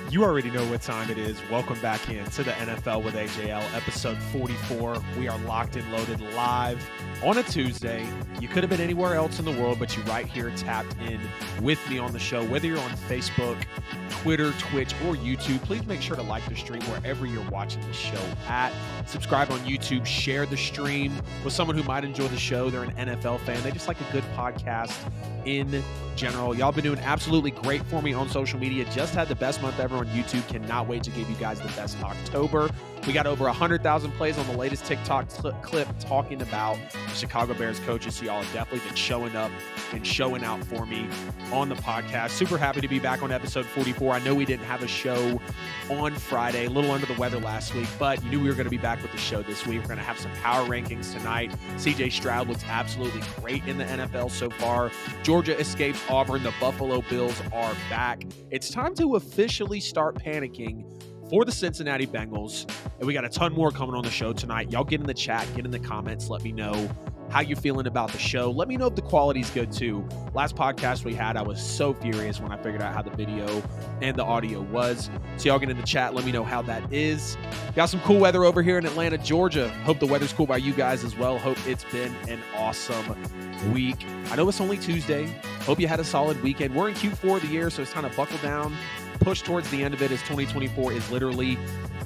You already know what time it is. Welcome back in to the NFL with AJL, episode 44. We are locked and loaded live on a Tuesday. You could have been anywhere else in the world, but you're right here tapped in with me on the show. Whether you're on Facebook, Twitter, Twitch, or YouTube, please make sure to like the stream wherever you're watching the show at. Subscribe on YouTube, share the stream with someone who might enjoy the show. They're an NFL fan. They just like a good podcast in general. Y'all been doing absolutely great for me on social media. Just had the best month ever on YouTube. Cannot wait to give you guys the best October. We got over 100,000 plays on the latest TikTok clip talking about the Chicago Bears coaches. So y'all have definitely been showing up and showing out for me on the podcast. Super happy to be back on episode 44. I know we didn't have a show on Friday, a little under the weather last week, but you knew we were going to be back with the show this week. We're going to have some power rankings tonight. CJ Stroud looks absolutely great in the NFL so far. Georgia escapes Auburn. The Buffalo Bills are back. It's time to officially start panicking for the Cincinnati Bengals. And we got a ton more coming on the show tonight. Y'all get in the chat, get in the comments, let me know how you feeling about the show. Let me know if the quality's good too. Last podcast we had, I was so furious when I figured out how the video and the audio was. So y'all get in the chat, let me know how that is. Got some cool weather over here in Atlanta, Georgia. Hope the weather's cool by you guys as well. Hope it's been an awesome week. I know it's only Tuesday. Hope you had a solid weekend. We're in Q4 of the year, so it's time to buckle down, push towards the end of it as 2024 is literally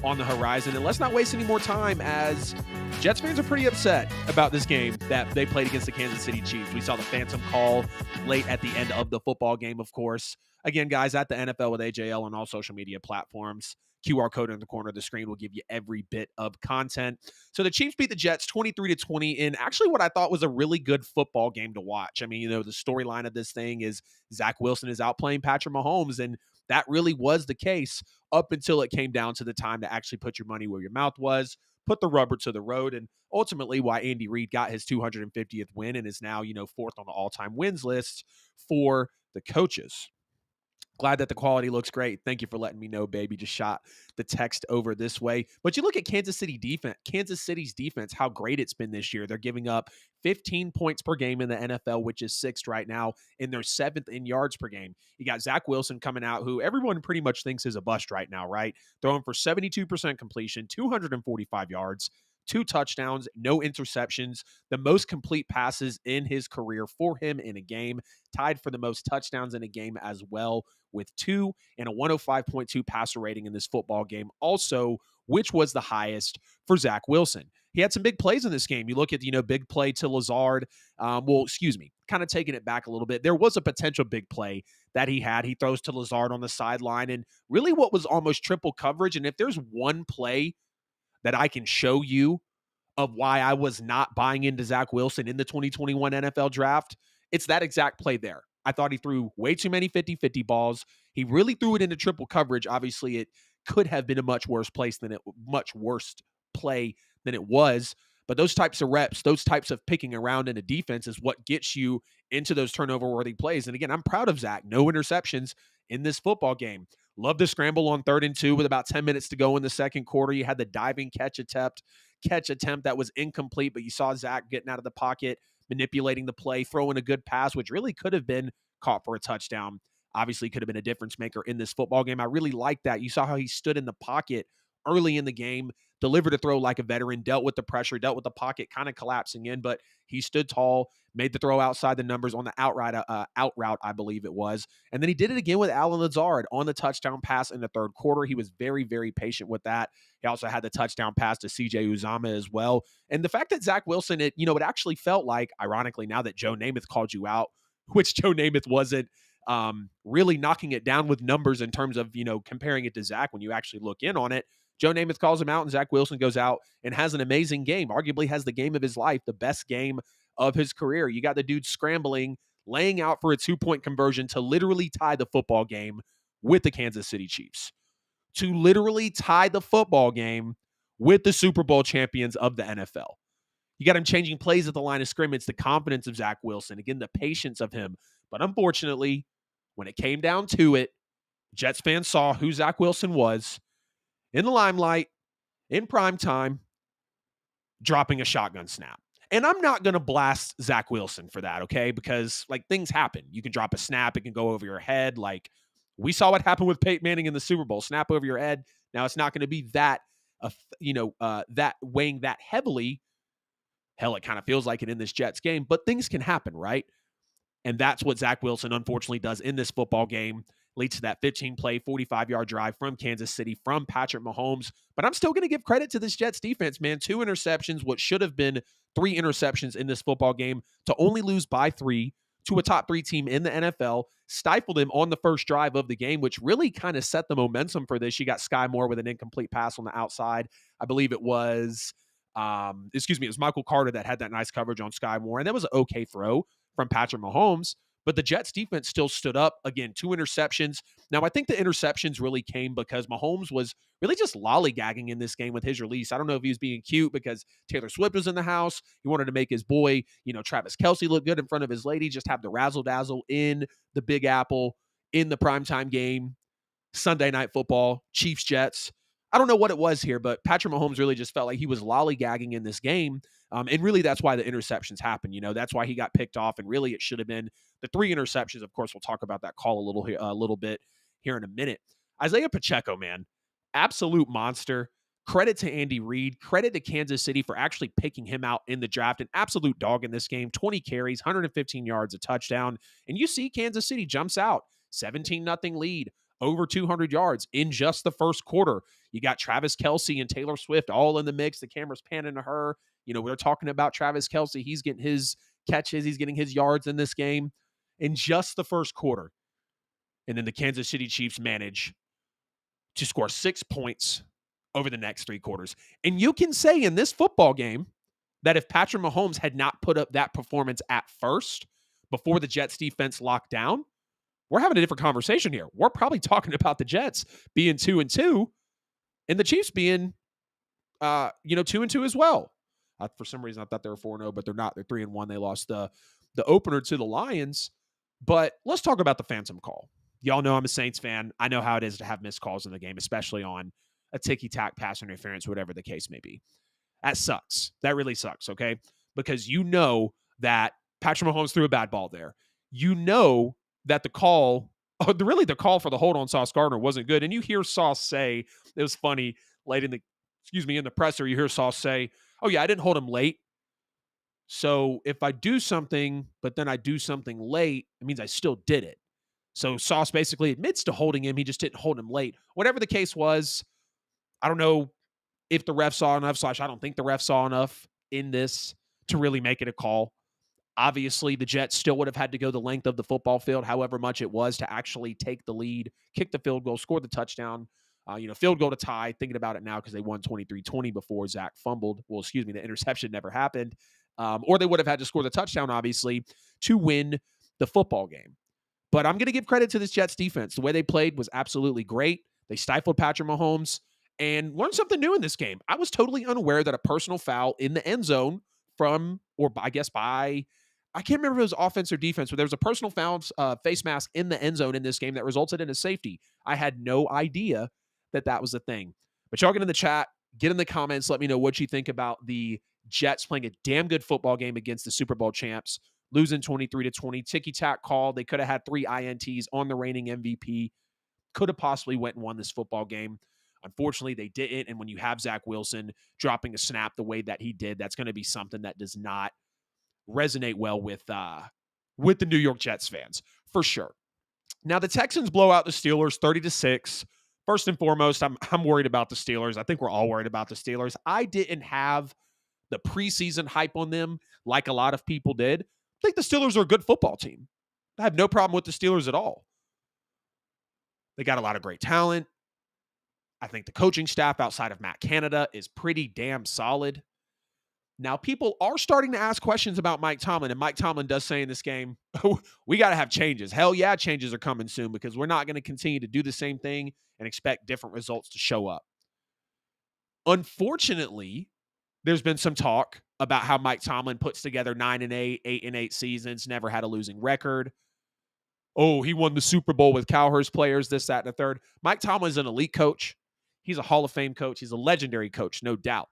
on the horizon. And let's not waste any more time, as Jets fans are pretty upset about this game that they played against the Kansas City Chiefs. We saw the phantom call late at the end of the football game, of course. Again, guys, at the NFL with AJL on all social media platforms. QR code in the corner of the screen will give you every bit of content. So the Chiefs beat the Jets 23-20 in actually what I thought was a really good football game to watch. I mean, you know, the storyline of this thing is Zach Wilson is outplaying Patrick Mahomes, and that really was the case up until it came down to the time to actually put your money where your mouth was, put the rubber to the road, and ultimately why Andy Reid got his 250th win and is now, you know, fourth on the all-time wins list for the coaches. Glad that the quality looks great. Thank you for letting me know, baby. Just shot the text over this way. But you look at Kansas City's defense, how great it's been this year. They're giving up 15 points per game in the NFL, which is sixth right now, and they're seventh in yards per game. You got Zach Wilson coming out, who everyone pretty much thinks is a bust right now, right? Throwing for 72% completion, 245 yards, 2 touchdowns, no interceptions, the most complete passes in his career for him in a game, tied for the most touchdowns in a game as well with 2, and a 105.2 passer rating in this football game also, which was the highest for Zach Wilson. He had some big plays in this game. You look at, you know, big play to Lazard. Kind of taking it back a little bit. There was a potential big play that he had. He throws to Lazard on the sideline, and really what was almost triple coverage. And if there's one play that I can show you of why I was not buying into Zach Wilson in the 2021 NFL draft, it's that exact play there. I thought he threw way too many 50-50 balls. He really threw it into triple coverage. Obviously, it could have been a much worse play than it was. But those types of reps, those types of picking around in a defense is what gets you into those turnover-worthy plays. And again, I'm proud of Zach. No interceptions in this football game. Love the scramble on 3rd and 2 with about 10 minutes to go in the second quarter. You had the diving catch attempt that was incomplete, but you saw Zach getting out of the pocket, manipulating the play, throwing a good pass, which really could have been caught for a touchdown. Obviously could have been a difference maker in this football game. I really like that. You saw how he stood in the pocket early in the game, delivered a throw like a veteran, dealt with the pressure, dealt with the pocket kind of collapsing in, but he stood tall, made the throw outside the numbers on the out route, I believe it was. And then he did it again with Allen Lazard on the touchdown pass in the third quarter. He was very, very patient with that. He also had the touchdown pass to CJ Uzomah as well. And the fact that Zach Wilson, it actually felt like, ironically, now that Joe Namath called you out, which Joe Namath wasn't really knocking it down with numbers in terms of, comparing it to Zach when you actually look in on it. Joe Namath calls him out, and Zach Wilson goes out and has an amazing game, arguably has the game of his life, the best game of his career. You got the dude scrambling, laying out for a 2-point conversion to literally tie the football game with the Kansas City Chiefs. To literally tie the football game with the Super Bowl champions of the NFL. You got him changing plays at the line of scrimmage, the confidence of Zach Wilson, again, the patience of him. But unfortunately, when it came down to it, Jets fans saw who Zach Wilson was in the limelight, in prime time, dropping a shotgun snap. And I'm not going to blast Zach Wilson for that, okay? Because, like, things happen. You can drop a snap. It can go over your head. Like, we saw what happened with Peyton Manning in the Super Bowl. Snap over your head. Now, it's not going to be that, that weighing that heavily. Hell, it kind of feels like it in this Jets game. But things can happen, right? And that's what Zach Wilson unfortunately does in this football game. Leads to that 15-play, 45-yard drive from Kansas City from Patrick Mahomes. But I'm still going to give credit to this Jets defense, man. 2 interceptions, what should have been 3 interceptions in this football game, to only lose by 3 to a top 3 team in the NFL. Stifled him on the first drive of the game, which really kind of set the momentum for this. You got Sky Moore with an incomplete pass on the outside. I believe it was, it was Michael Carter that had that nice coverage on Sky Moore. And that was an okay throw from Patrick Mahomes, but the Jets defense still stood up. Again, 2 interceptions. Now, I think the interceptions really came because Mahomes was really just lollygagging in this game with his release. I don't know if he was being cute because Taylor Swift was in the house. He wanted to make his boy, Travis Kelce look good in front of his lady, just have the razzle-dazzle in the Big Apple in the primetime game, Sunday Night Football, Chiefs-Jets. I don't know what it was here, but Patrick Mahomes really just felt like he was lollygagging in this game. And really, that's why the interceptions happened. That's why he got picked off. And really, it should have been the 3 interceptions. Of course, we'll talk about that call a little bit here in a minute. Isaiah Pacheco, man, absolute monster. Credit to Andy Reid. Credit to Kansas City for actually picking him out in the draft. An absolute dog in this game. 20 carries, 115 yards, a touchdown. And you see Kansas City jumps out. 17-0 lead. Over 200 yards in just the first quarter. You got Travis Kelce and Taylor Swift all in the mix. The camera's panning to her. We're talking about Travis Kelce. He's getting his catches. He's getting his yards in this game in just the first quarter. And then the Kansas City Chiefs manage to score 6 points over the next 3 quarters. And you can say in this football game that if Patrick Mahomes had not put up that performance at first, before the Jets defense locked down, we're having a different conversation here. We're probably talking about the Jets being 2-2 and the Chiefs being, 2-2 as well. For some reason, I thought they were 4-0, but they're not. They're 3-1. They lost the opener to the Lions. But let's talk about the phantom call. Y'all know I'm a Saints fan. I know how it is to have missed calls in the game, especially on a ticky-tack pass interference, whatever the case may be. That sucks. That really sucks, okay? Because you know that Patrick Mahomes threw a bad ball there. You know that the call for the hold on Sauce Gardner wasn't good. And you hear Sauce say, it was funny, in the presser, you hear Sauce say, oh yeah, I didn't hold him late. So if I do something, but then I do something late, it means I still did it. So Sauce basically admits to holding him. He just didn't hold him late. Whatever the case was, I don't know if the ref saw enough, I don't think the ref saw enough in this to really make it a call. Obviously, the Jets still would have had to go the length of the football field, however much it was, to actually take the lead, kick the field goal, score the touchdown, field goal to tie. Thinking about it now because they won 23-20 before Zach fumbled. Well, the interception never happened. Or they would have had to score the touchdown, obviously, to win the football game. But I'm going to give credit to this Jets defense. The way they played was absolutely great. They stifled Patrick Mahomes and learned something new in this game. I was totally unaware that a personal foul in the end zone I can't remember if it was offense or defense, but there was a personal foul face mask in the end zone in this game that resulted in a safety. I had no idea that was a thing. But y'all get in the chat, get in the comments, let me know what you think about the Jets playing a damn good football game against the Super Bowl champs, losing 23-20, ticky-tack call. They could have had 3 INTs on the reigning MVP, could have possibly went and won this football game. Unfortunately, they didn't. And when you have Zach Wilson dropping a snap the way that he did, that's going to be something that does not resonate well with the New York Jets fans, for sure. Now, the Texans blow out the Steelers 30-6. First and foremost, I'm worried about the Steelers. I think we're all worried about the Steelers. I didn't have the preseason hype on them like a lot of people did. I think the Steelers are a good football team. I have no problem with the Steelers at all. They got a lot of great talent. I think the coaching staff outside of Matt Canada is pretty damn solid. Now, people are starting to ask questions about Mike Tomlin, and Mike Tomlin does say in this game, we got to have changes. Hell yeah, changes are coming soon because we're not going to continue to do the same thing and expect different results to show up. Unfortunately, there's been some talk about how Mike Tomlin puts together 9-8, 8-8 seasons, never had a losing record. Oh, he won the Super Bowl with Cowhurst players, this, that, and the third. Mike Tomlin's an elite coach. He's a Hall of Fame coach. He's a legendary coach, no doubt.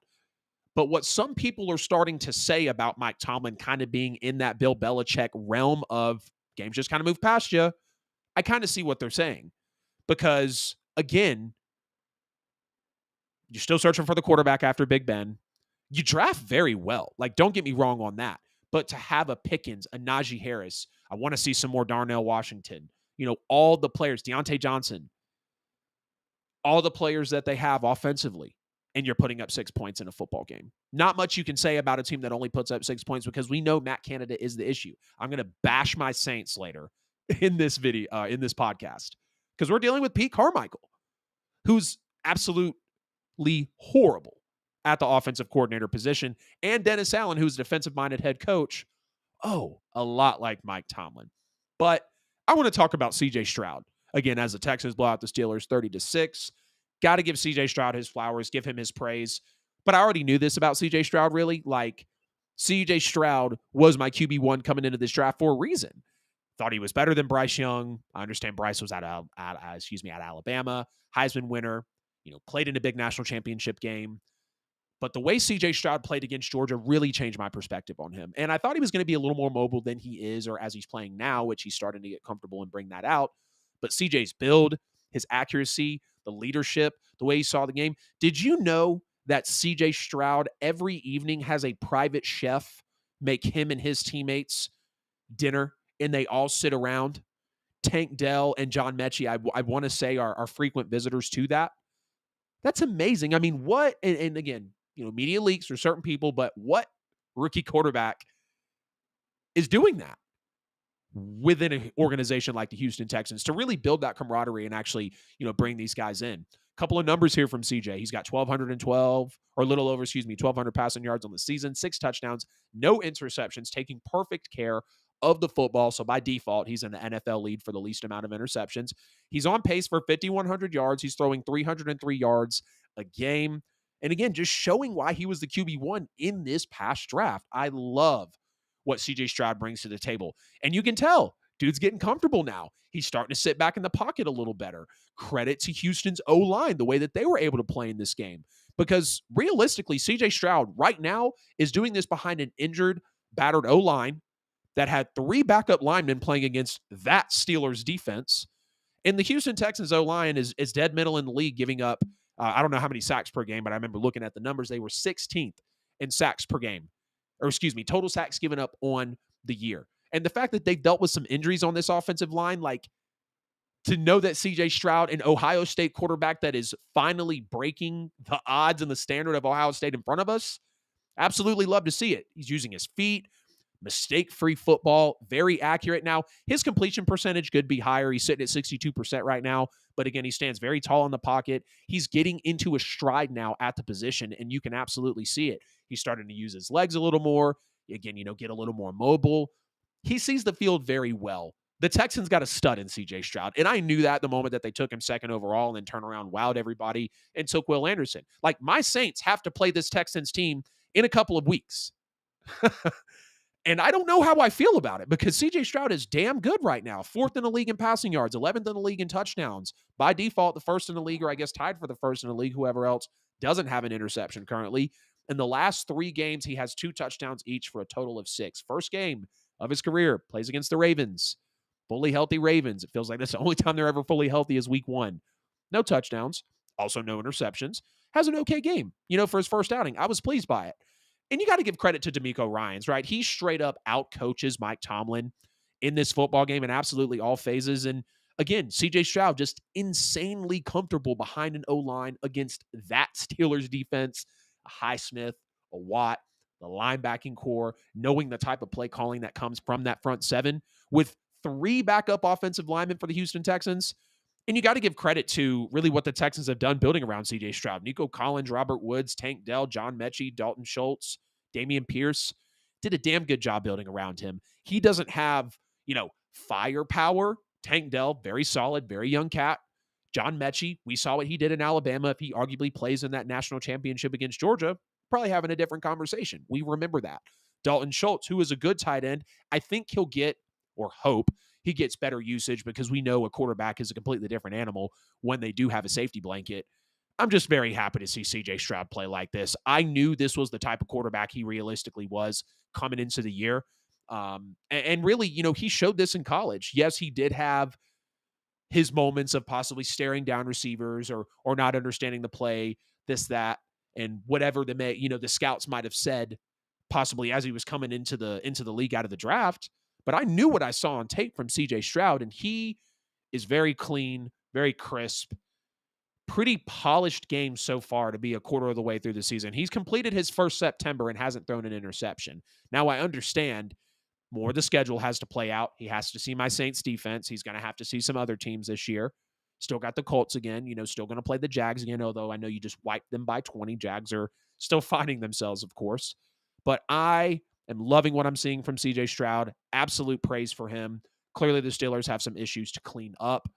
But what some people are starting to say about Mike Tomlin kind of being in that Bill Belichick realm of games just kind of move past you, I kind of see what they're saying. Because, again, you're still searching for the quarterback after Big Ben. You draft very well. Like, don't get me wrong on that. But to have a Pickens, a Najee Harris, I want to see some more Darnell Washington, all the players, Deontay Johnson, all the players that they have offensively, and you're putting up 6 points in a football game. Not much you can say about a team that only puts up 6 points because we know Matt Canada is the issue. I'm going to bash my Saints later in this video, in this podcast, because we're dealing with Pete Carmichael, who's absolutely horrible at the offensive coordinator position, and Dennis Allen, who's a defensive-minded head coach. Oh, a lot like Mike Tomlin. But I want to talk about C.J. Stroud. Again, as the Texans blow out the Steelers 30-6, got to give C.J. Stroud his flowers, give him his praise. But I already knew this about C.J. Stroud, really. Like, C.J. Stroud was my QB1 coming into this draft for a reason. Thought he was better than Bryce Young. I understand Bryce was at Alabama, Heisman winner, played in a big national championship game. But the way C.J. Stroud played against Georgia really changed my perspective on him. And I thought he was going to be a little more mobile than he is, or as he's playing now, which he's starting to get comfortable and bring that out. But C.J.'s build, his accuracy, the leadership, the way he saw the game. Did you know that C.J. Stroud every evening has a private chef make him and his teammates dinner, and they all sit around? Tank Dell and John Mechie, I want to say, are frequent visitors to that. That's amazing. I mean, what, and again, media leaks for certain people, but what rookie quarterback is doing that within an organization like the Houston Texans to really build that camaraderie and actually, bring these guys in? A couple of numbers here from CJ. He's got 1,212 or a little over, 1,200 passing yards on the season, 6 touchdowns, no interceptions, taking perfect care of the football. So by default, he's in the NFL lead for the least amount of interceptions. He's on pace for 5,100 yards. He's throwing 303 yards a game. And again, just showing why he was the QB1 in this past draft. I love what CJ Stroud brings to the table. And you can tell, dude's getting comfortable now. He's starting to sit back in the pocket a little better. Credit to Houston's O-line, the way that they were able to play in this game. Because realistically, CJ Stroud right now is doing this behind an injured, battered O-line that had 3 backup linemen playing against that Steelers defense. And the Houston Texans O-line is dead middle in the league, giving up, I don't know how many sacks per game, but I remember looking at the numbers. They were 16th in sacks per game. Total sacks given up on the year. And the fact that they've dealt with some injuries on this offensive line, like, to know that C.J. Stroud, an Ohio State quarterback that is finally breaking the odds and the standard of Ohio State in front of us, absolutely love to see it. He's using his feet, mistake-free football, very accurate. Now, his completion percentage could be higher. He's sitting at 62% right now. But again, he stands very tall in the pocket. He's getting into a stride now at the position, and you can absolutely see it. He's starting to use his legs a little more. Again, get a little more mobile. He sees the field very well. The Texans got a stud in C.J. Stroud, and I knew that the moment that they took him second overall and then turned around, wowed everybody, and took Will Anderson. Like, my Saints have to play this Texans team in a couple of weeks. And I don't know how I feel about it because C.J. Stroud is damn good right now. 4th in the league in passing yards, 11th in the league in touchdowns. By default, the 1st in the league, or I guess tied for the 1st in the league, whoever else doesn't have an interception currently. In the last 3 games, he has 2 touchdowns each for a total of 6. First game of his career, plays against the Ravens. Fully healthy Ravens. It feels like that's the only time they're ever fully healthy is week 1. No touchdowns, also no interceptions. Has an okay game, for his first outing. I was pleased by it. And you got to give credit to DeMeco Ryans, right? He straight up out-coaches Mike Tomlin in this football game in absolutely all phases. And again, C.J. Stroud just insanely comfortable behind an O-line against that Steelers defense, a Highsmith, a Watt, the linebacking core, knowing the type of play calling that comes from that front 7 with 3 backup offensive linemen for the Houston Texans. And you got to give credit to really what the Texans have done building around C.J. Stroud. Nico Collins, Robert Woods, Tank Dell, John Mechie, Dalton Schultz, Damian Pierce did a damn good job building around him. He doesn't have, firepower. Tank Dell, very solid, very young cat. John Mechie, we saw what he did in Alabama. If he arguably plays in that national championship against Georgia, probably having a different conversation. We remember that. Dalton Schultz, who is a good tight end, I think he'll get, or hope, he gets better usage because we know a quarterback is a completely different animal when they do have a safety blanket. I'm just very happy to see CJ Stroud play like this. I knew this was the type of quarterback he realistically was coming into the year. And really, he showed this in college. Yes, he did have his moments of possibly staring down receivers or not understanding the play, this, that, and whatever the scouts might have said, possibly as he was coming into the league out of the draft. But I knew what I saw on tape from CJ Stroud, and he is very clean, very crisp, pretty polished game so far to be a quarter of the way through the season. He's completed his first September and hasn't thrown an interception. Now, I understand more of the schedule has to play out. He has to see my Saints defense. He's going to have to see some other teams this year. Still got the Colts again, still going to play the Jags again, although I know you just wiped them by 20. Jags are still finding themselves, of course. But I am loving what I'm seeing from CJ Stroud. Absolute praise for him. Clearly, the Steelers have some issues to clean up.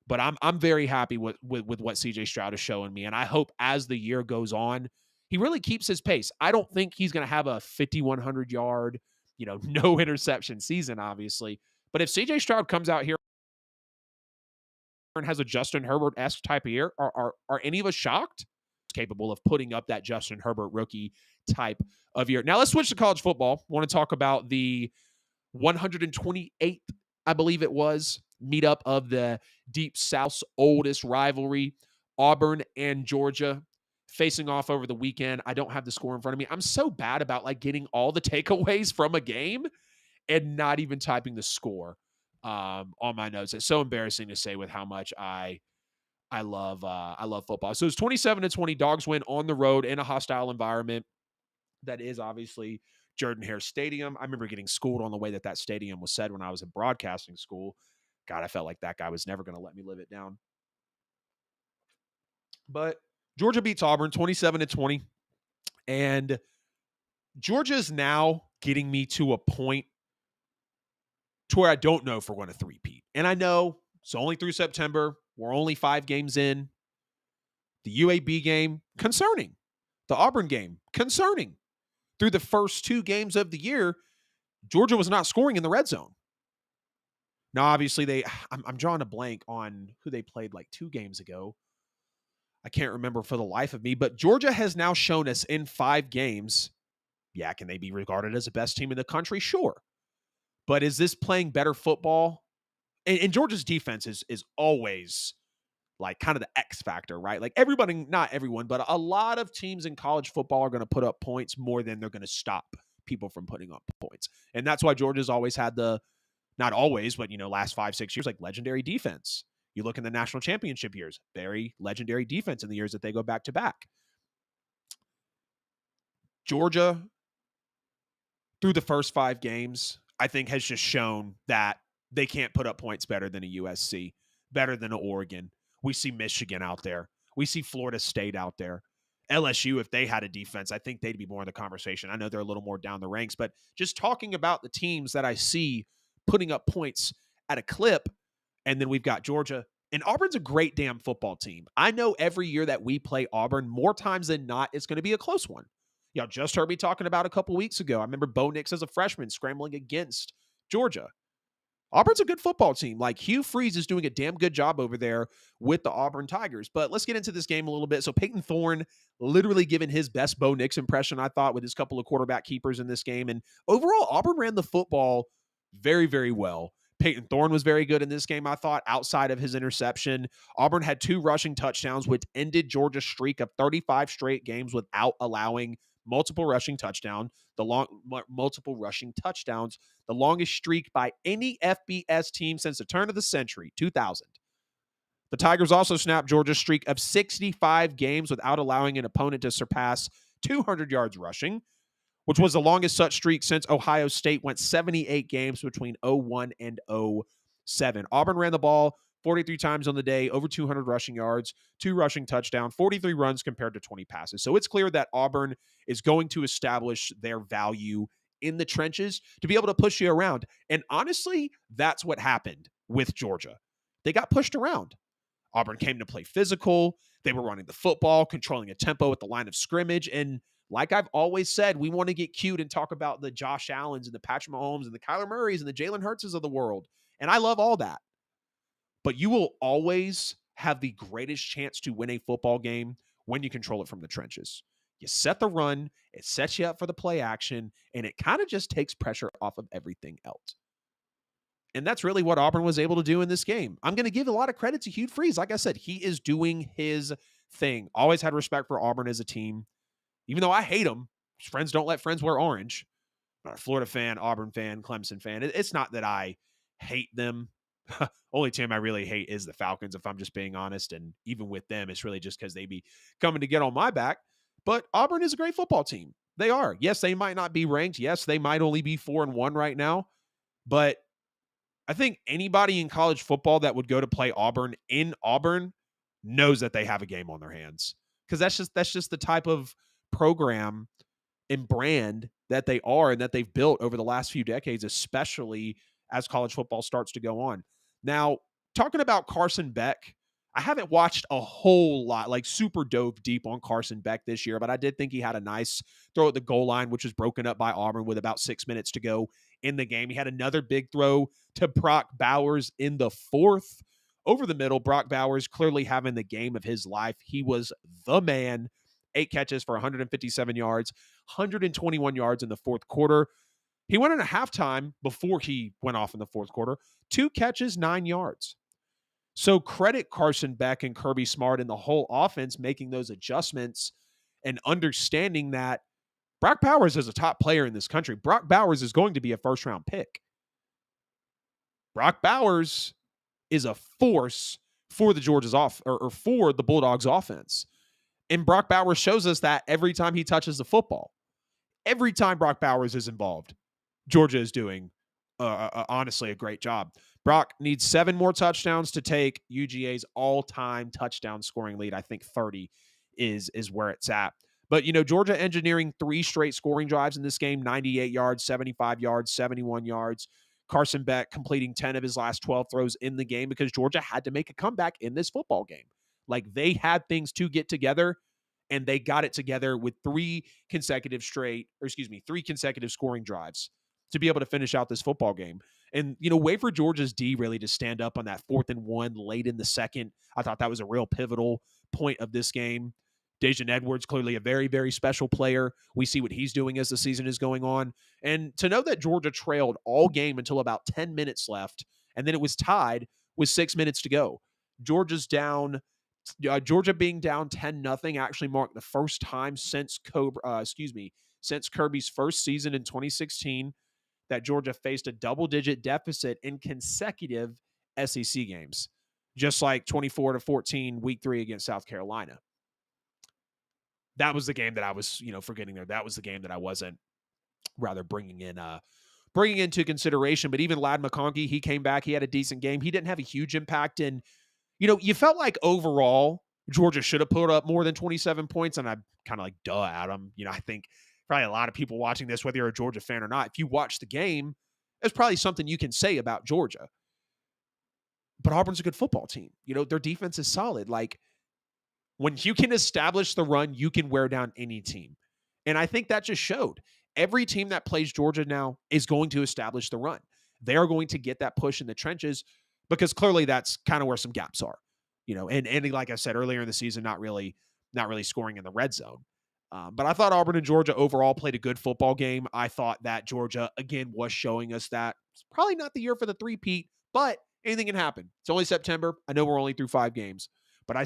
But I'm very happy with what CJ Stroud is showing me. And I hope as the year goes on, he really keeps his pace. I don't think he's going to have a 5,100 yard, no interception season, obviously. But if CJ Stroud comes out here and has a Justin Herbert-esque type of year, are any of us shocked? Capable of putting up that Justin Herbert rookie type of year. Now let's switch to college football. I want to talk about the 128th, I believe it was, meetup of the Deep South's oldest rivalry, Auburn and Georgia, facing off over the weekend. I don't have the score in front of me. I'm so bad about getting all the takeaways from a game and not even typing the score on my notes. It's so embarrassing to say with how much I love football. So it's 27-20. Dogs win on the road in a hostile environment. That is obviously Jordan-Hare Stadium. I remember getting schooled on the way that stadium was said when I was in broadcasting school. God, I felt like that guy was never going to let me live it down. But Georgia beats Auburn 27-20. And Georgia is now getting me to a point to where I don't know if we're going to three-peat. And I know it's only through September. We're only 5 games in. The UAB game, concerning. The Auburn game, concerning. Through the first 2 games of the year, Georgia was not scoring in the red zone. Now, obviously, I'm drawing a blank on who they played 2 games ago. I can't remember for the life of me, but Georgia has now shown us in 5 games, yeah, can they be regarded as the best team in the country? Sure. But is this playing better football? And Georgia's defense is always kind of the X factor, right? Everybody, not everyone, but a lot of teams in college football are going to put up points more than they're going to stop people from putting up points. And that's why Georgia's always had not always, but last 5-6 years, legendary defense. You look in the national championship years, very legendary defense in the years that they go back to back. Georgia, through the first 5 games, I think has just shown that they can't put up points better than a USC, better than an Oregon. We see Michigan out there. We see Florida State out there. LSU, if they had a defense, I think they'd be more in the conversation. I know they're a little more down the ranks, but just talking about the teams that I see putting up points at a clip, and then we've got Georgia. And Auburn's a great damn football team. I know every year that we play Auburn, more times than not, it's going to be a close one. Y'all just heard me talking about a couple weeks ago. I remember Bo Nix as a freshman scrambling against Georgia. Auburn's a good football team. Hugh Freeze is doing a damn good job over there with the Auburn Tigers. But let's get into this game a little bit. So Payton Thorne literally giving his best Bo Nix impression, I thought, with his couple of quarterback keepers in this game. And overall, Auburn ran the football very, very well. Payton Thorne was very good in this game, I thought, outside of his interception. Auburn had 2 rushing touchdowns, which ended Georgia's streak of 35 straight games without allowing multiple rushing touchdowns. Multiple rushing touchdowns, the longest streak by any FBS team since the turn of the century, 2000. The Tigers also snapped Georgia's streak of 65 games without allowing an opponent to surpass 200 yards rushing, which was the longest such streak since Ohio State went 78 games between 01 and 07. Auburn ran the ball 43 times on the day, over 200 rushing yards, 2 rushing touchdowns, 43 runs compared to 20 passes. So it's clear that Auburn is going to establish their value in the trenches to be able to push you around. And honestly, that's what happened with Georgia. They got pushed around. Auburn came to play physical. They were running the football, controlling a tempo at the line of scrimmage. And like I've always said, we want to get cute and talk about the Josh Allens and the Patrick Mahomes and the Kyler Murrays and the Jalen Hurtses of the world. And I love all that. But you will always have the greatest chance to win a football game when you control it from the trenches. You set the run, it sets you up for the play action, and it kind of just takes pressure off of everything else. And that's really what Auburn was able to do in this game. I'm going to give a lot of credit to Hugh Freeze. Like I said, he is doing his thing. Always had respect for Auburn as a team. Even though I hate them, friends don't let friends wear orange. I'm not a Florida fan, Auburn fan, Clemson fan. It's not that I hate them. Only team I really hate is the Falcons, if I'm just being honest. And even with them, it's really just because they be coming to get on my back. But Auburn is a great football team. They are. Yes, they might not be ranked. Yes, they might only be 4-1 right now. But I think anybody in college football that would go to play Auburn in Auburn knows that they have a game on their hands, because that's just the type of program and brand that they are and that they've built over the last few decades, especially as college football starts to go on. Now, talking about Carson Beck, I haven't watched a whole lot, like super dove deep on Carson Beck this year, but I did think he had a nice throw at the goal line, which was broken up by Auburn with about 6 minutes to go in the game. He had another big throw to Brock Bowers in the fourth over the middle. Brock Bowers clearly having the game of his life. He was the man. 8 catches for 157 yards, 121 yards in the fourth quarter. He went in at halftime before he went off in the fourth quarter. 2 catches, 9 yards. So credit Carson Beck and Kirby Smart and the whole offense making those adjustments and understanding that Brock Bowers is a top player in this country. Brock Bowers is going to be a first-round pick. Brock Bowers is a force for the for the Bulldogs offense. And Brock Bowers shows us that every time he touches the football. Every time Brock Bowers is involved, Georgia is doing, honestly, a great job. Brock needs 7 more touchdowns to take UGA's all-time touchdown scoring lead. I think 30 is where it's at. But, Georgia engineering 3 straight scoring drives in this game, 98 yards, 75 yards, 71 yards. Carson Beck completing 10 of his last 12 throws in the game because Georgia had to make a comeback in this football game. Like, they had things to get together, and they got it together with 3 consecutive scoring drives to be able to finish out this football game. And, wait for Georgia's D really to stand up on that 4th and 1 late in the second. I thought that was a real pivotal point of this game. Dejan Edwards, clearly a very, very special player. We see what he's doing as the season is going on. And to know that Georgia trailed all game until about 10 minutes left, and then it was tied with 6 minutes to go. Georgia being down 10-0 actually marked the first time since Kirby's first season in 2016 that Georgia faced a double-digit deficit in consecutive SEC games, just like 24-14 week 3 against South Carolina. That was the game that I was, forgetting there. That was the game that I wasn't bringing into consideration. But even Ladd McConkey, he came back. He had a decent game. He didn't have a huge impact. And, you felt like overall Georgia should have put up more than 27 points. And I'm kind of like, duh, Adam. I think probably a lot of people watching this, whether you're a Georgia fan or not, if you watch the game, there's probably something you can say about Georgia. But Auburn's a good football team. Their defense is solid. Like, when you can establish the run, you can wear down any team. And I think that just showed. Every team that plays Georgia now is going to establish the run. They are going to get that push in the trenches because clearly that's kind of where some gaps are. And like I said earlier in the season, not really scoring in the red zone. But I thought Auburn and Georgia overall played a good football game. I thought that Georgia, again, was showing us that it's probably not the year for the three-peat, but anything can happen. It's only September. I know we're only through 5 games. But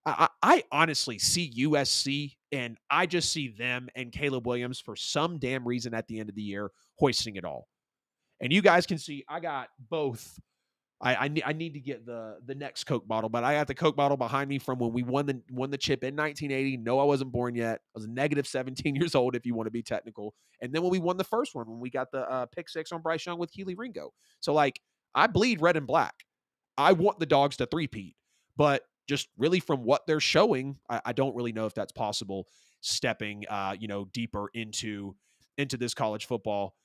I honestly see USC, and I just see them and Caleb Williams for some damn reason at the end of the year hoisting it all. And you guys can see I got both. I need to get the next Coke bottle, but I got the Coke bottle behind me from when we won the chip in 1980. No, I wasn't born yet. I was negative 17 years old, if you want to be technical. And then when we won the first one, when we got the pick 6 on Bryce Young with Keely Ringo. So, I bleed red and black. I want the Dogs to three-peat, but just really from what they're showing, I don't really know if that's possible stepping, deeper into this college football.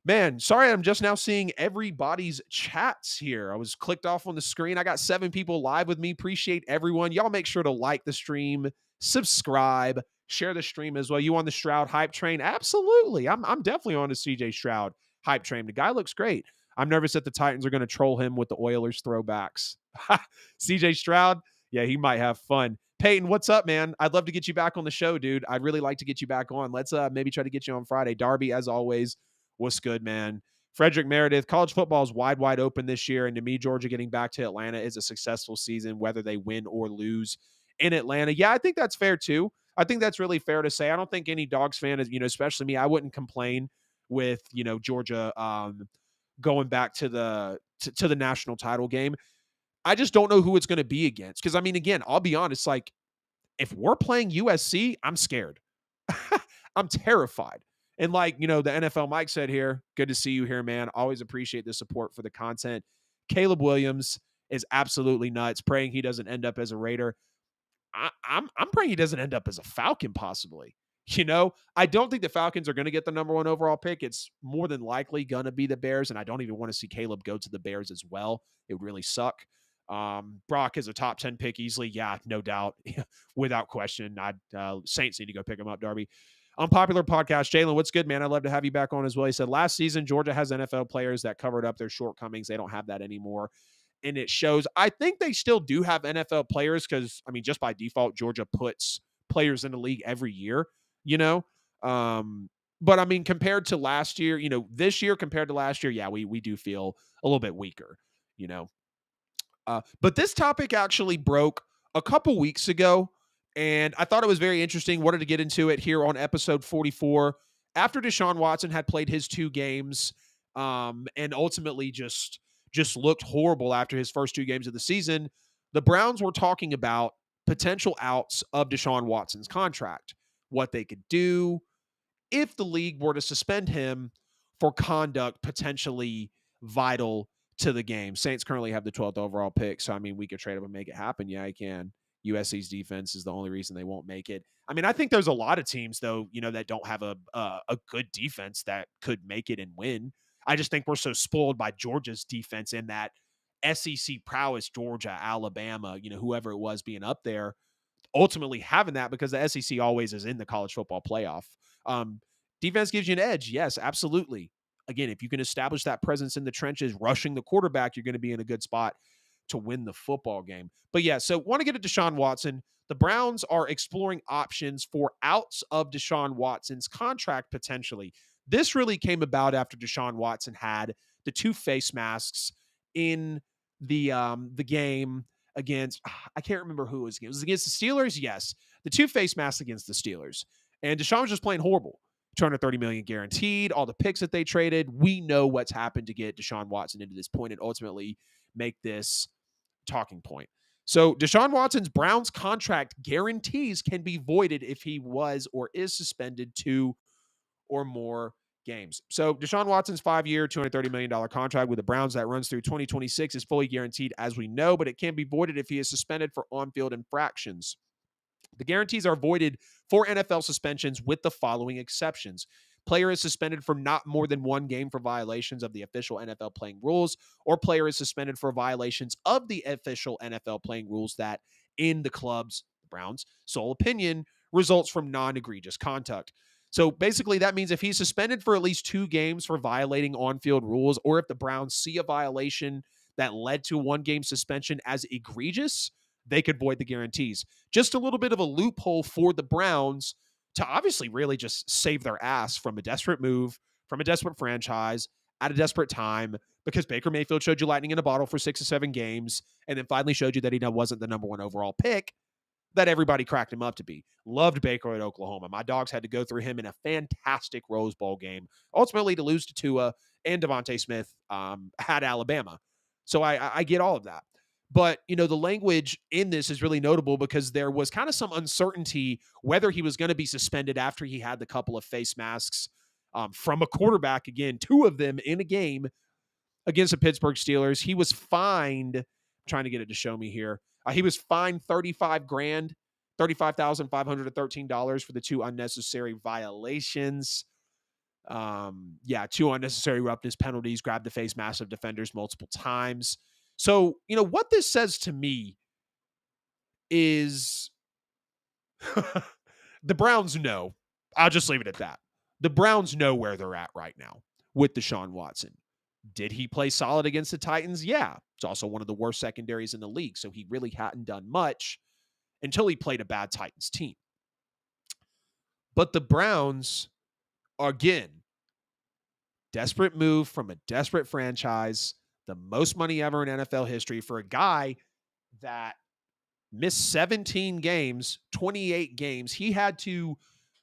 Man, sorry, I'm just now seeing everybody's chats here. I was clicked off on the screen. I got 7 people live with me. Appreciate everyone. Y'all make sure to like the stream, subscribe, share the stream as well. You on the Stroud hype train? Absolutely. I'm definitely on the CJ Stroud hype train. The guy looks great. I'm nervous that the Titans are going to troll him with the Oilers throwbacks. CJ Stroud, yeah, he might have fun. Payton, what's up, man? I'd love to get you back on the show, dude. I'd really like to get you back on. Let's maybe try to get you on Friday. Darby, as always, what's good, man? Frederick Meredith, college football is wide open this year. And to me, Georgia getting back to Atlanta is a successful season, whether they win or lose in Atlanta. Yeah, I think that's fair too. I think that's really fair to say. I don't think any Dogs fan is, especially me, I wouldn't complain with, Georgia going back to the national title game. I just don't know who it's going to be against. Because, I mean, again, I'll be honest, like, if we're playing USC, I'm scared. I'm terrified. And like, the NFL Mike said here, good to see you here, man. Always appreciate the support for the content. Caleb Williams is absolutely nuts, praying he doesn't end up as a Raider. I'm praying he doesn't end up as a Falcon, possibly. I don't think the Falcons are going to get the number 1 overall pick. It's more than likely going to be the Bears, and I don't even want to see Caleb go to the Bears as well. It would really suck. Brock is a top 10 pick easily. Yeah, no doubt. Without question. Saints need to go pick him up, Darby. Unpopular podcast. Jalen, what's good, man? I'd love to have you back on as well. He said, last season, Georgia has NFL players that covered up their shortcomings. They don't have that anymore. And it shows. I think they still do have NFL players because, I mean, just by default, Georgia puts players in the league every year, But, I mean, compared to last year, this year compared to last year, yeah, we do feel a little bit weaker, But this topic actually broke a couple weeks ago, and I thought it was very interesting. Wanted to get into it here on episode 44. After Deshaun Watson had played his 2 games and ultimately just looked horrible after his first 2 games of the season, the Browns were talking about potential outs of Deshaun Watson's contract, what they could do if the league were to suspend him for conduct potentially vital to the game. Saints currently have the 12th overall pick, so I mean, we could trade up and make it happen. Yeah, I can. USC's defense is the only reason they won't make it. I mean, I think there's a lot of teams though, that don't have a good defense that could make it and win. I just think we're so spoiled by Georgia's defense in that SEC prowess, Georgia, Alabama, whoever it was being up there, ultimately having that because the SEC always is in the college football playoff. Defense gives you an edge. Yes, absolutely. Again, if you can establish that presence in the trenches, rushing the quarterback, you're going to be in a good spot to win the football game. But yeah, so want to get to Deshaun Watson. The Browns are exploring options for outs of Deshaun Watson's contract potentially. This really came about after Deshaun Watson had the 2 face masks in the game against, I can't remember who it was against. It was against the Steelers? Yes. The 2 face masks against the Steelers. And Deshaun was just playing horrible. $230 million guaranteed, all the picks that they traded. We know what's happened to get Deshaun Watson into this point and ultimately make this talking point. So Deshaun Watson's Browns contract guarantees can be voided if he was or is suspended 2 or more games. So Deshaun Watson's 5-year, $230 million contract with the Browns that runs through 2026 is fully guaranteed, as we know, but it can be voided if he is suspended for on-field infractions. The guarantees are voided for NFL suspensions with the following exceptions. Player is suspended for not more than 1 game for violations of the official NFL playing rules, or player is suspended for violations of the official NFL playing rules that, in the club's, the Browns, sole opinion, results from non-egregious conduct. So basically that means if he's suspended for at least 2 games for violating on-field rules, or if the Browns see a violation that led to a 1-game suspension as egregious, they could void the guarantees. Just a little bit of a loophole for the Browns to obviously really just save their ass from a desperate move, from a desperate franchise, at a desperate time, because Baker Mayfield showed you lightning in a bottle for 6 or 7 games, and then finally showed you that he wasn't the number 1 overall pick that everybody cracked him up to be. Loved Baker at Oklahoma. My Dogs had to go through him in a fantastic Rose Bowl game, ultimately to lose to Tua and Devontae Smith at Alabama. So I get all of that. But, the language in this is really notable because there was kind of some uncertainty whether he was going to be suspended after he had the couple of face masks from a quarterback, again, 2 of them in a game against the Pittsburgh Steelers. He was fined, I'm trying to get it to show me here. He was fined $35,000, $35,513 for the 2 unnecessary violations. 2 unnecessary roughness penalties, grabbed the face mask of defenders multiple times. So, what this says to me is the Browns know. I'll just leave it at that. The Browns know where they're at right now with Deshaun Watson. Did he play solid against the Titans? Yeah. It's also one of the worst secondaries in the league, so he really hadn't done much until he played a bad Titans team. But the Browns, again, desperate move from a desperate franchise, the most money ever in NFL history for a guy that missed 17 games, 28 games. He had to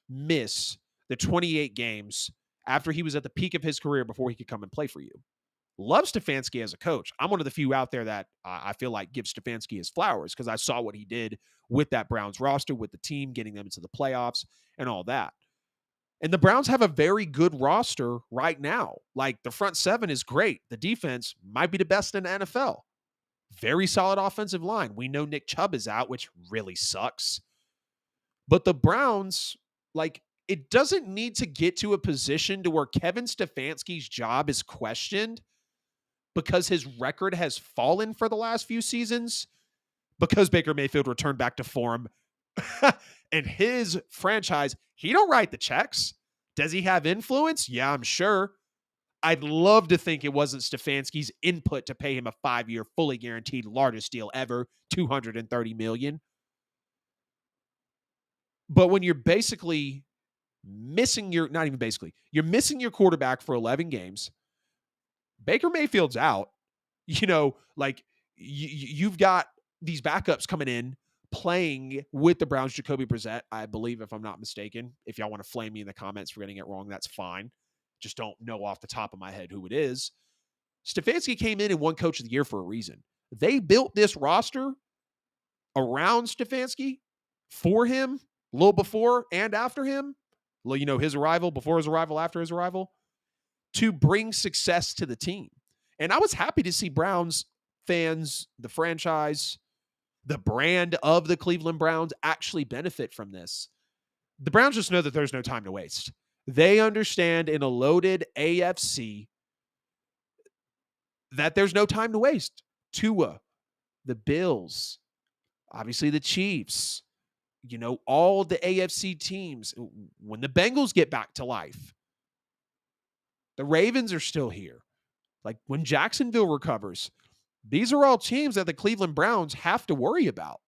miss the 28 games after he was at the peak of his career before he could come and play for you. Love Stefanski as a coach. I'm one of the few out there that I feel like gives Stefanski his flowers because I saw what he did with that Browns roster, with the team, getting them into the playoffs and all that. And the Browns have a very good roster right now. Like, the front seven is great. The defense might be the best in the NFL. Very solid offensive line. We know Nick Chubb is out, which really sucks. But the Browns, like, it doesn't need to get to a position to where Kevin Stefanski's job is questioned because his record has fallen for the last few seasons, because Baker Mayfield returned back to form. And his franchise, he don't write the checks. Does he have influence? Yeah, I'm sure. I'd love to think it wasn't Stefanski's input to pay him a 5-year, fully guaranteed, largest deal ever, $230 million. But when you're basically missing your, not even basically, you're missing your quarterback for 11 games, Baker Mayfield's out, like you've got these backups coming in, playing with the Browns, Jacoby Brissett, I believe, if I'm not mistaken. If y'all want to flame me in the comments for getting it wrong, that's fine. Just don't know off the top of my head who it is. Stefanski came in and won Coach of the Year for a reason. They built this roster around Stefanski, for him, a little before and after him. His arrival, before his arrival, after his arrival, to bring success to the team. And I was happy to see Browns fans, the franchise, the brand of the Cleveland Browns actually benefit from this. The Browns just know that there's no time to waste. They understand in a loaded AFC that there's no time to waste. Tua, the Bills, obviously the Chiefs, all the AFC teams. When the Bengals get back to life, the Ravens are still here. Like, when Jacksonville recovers, these are all teams that the Cleveland Browns have to worry about.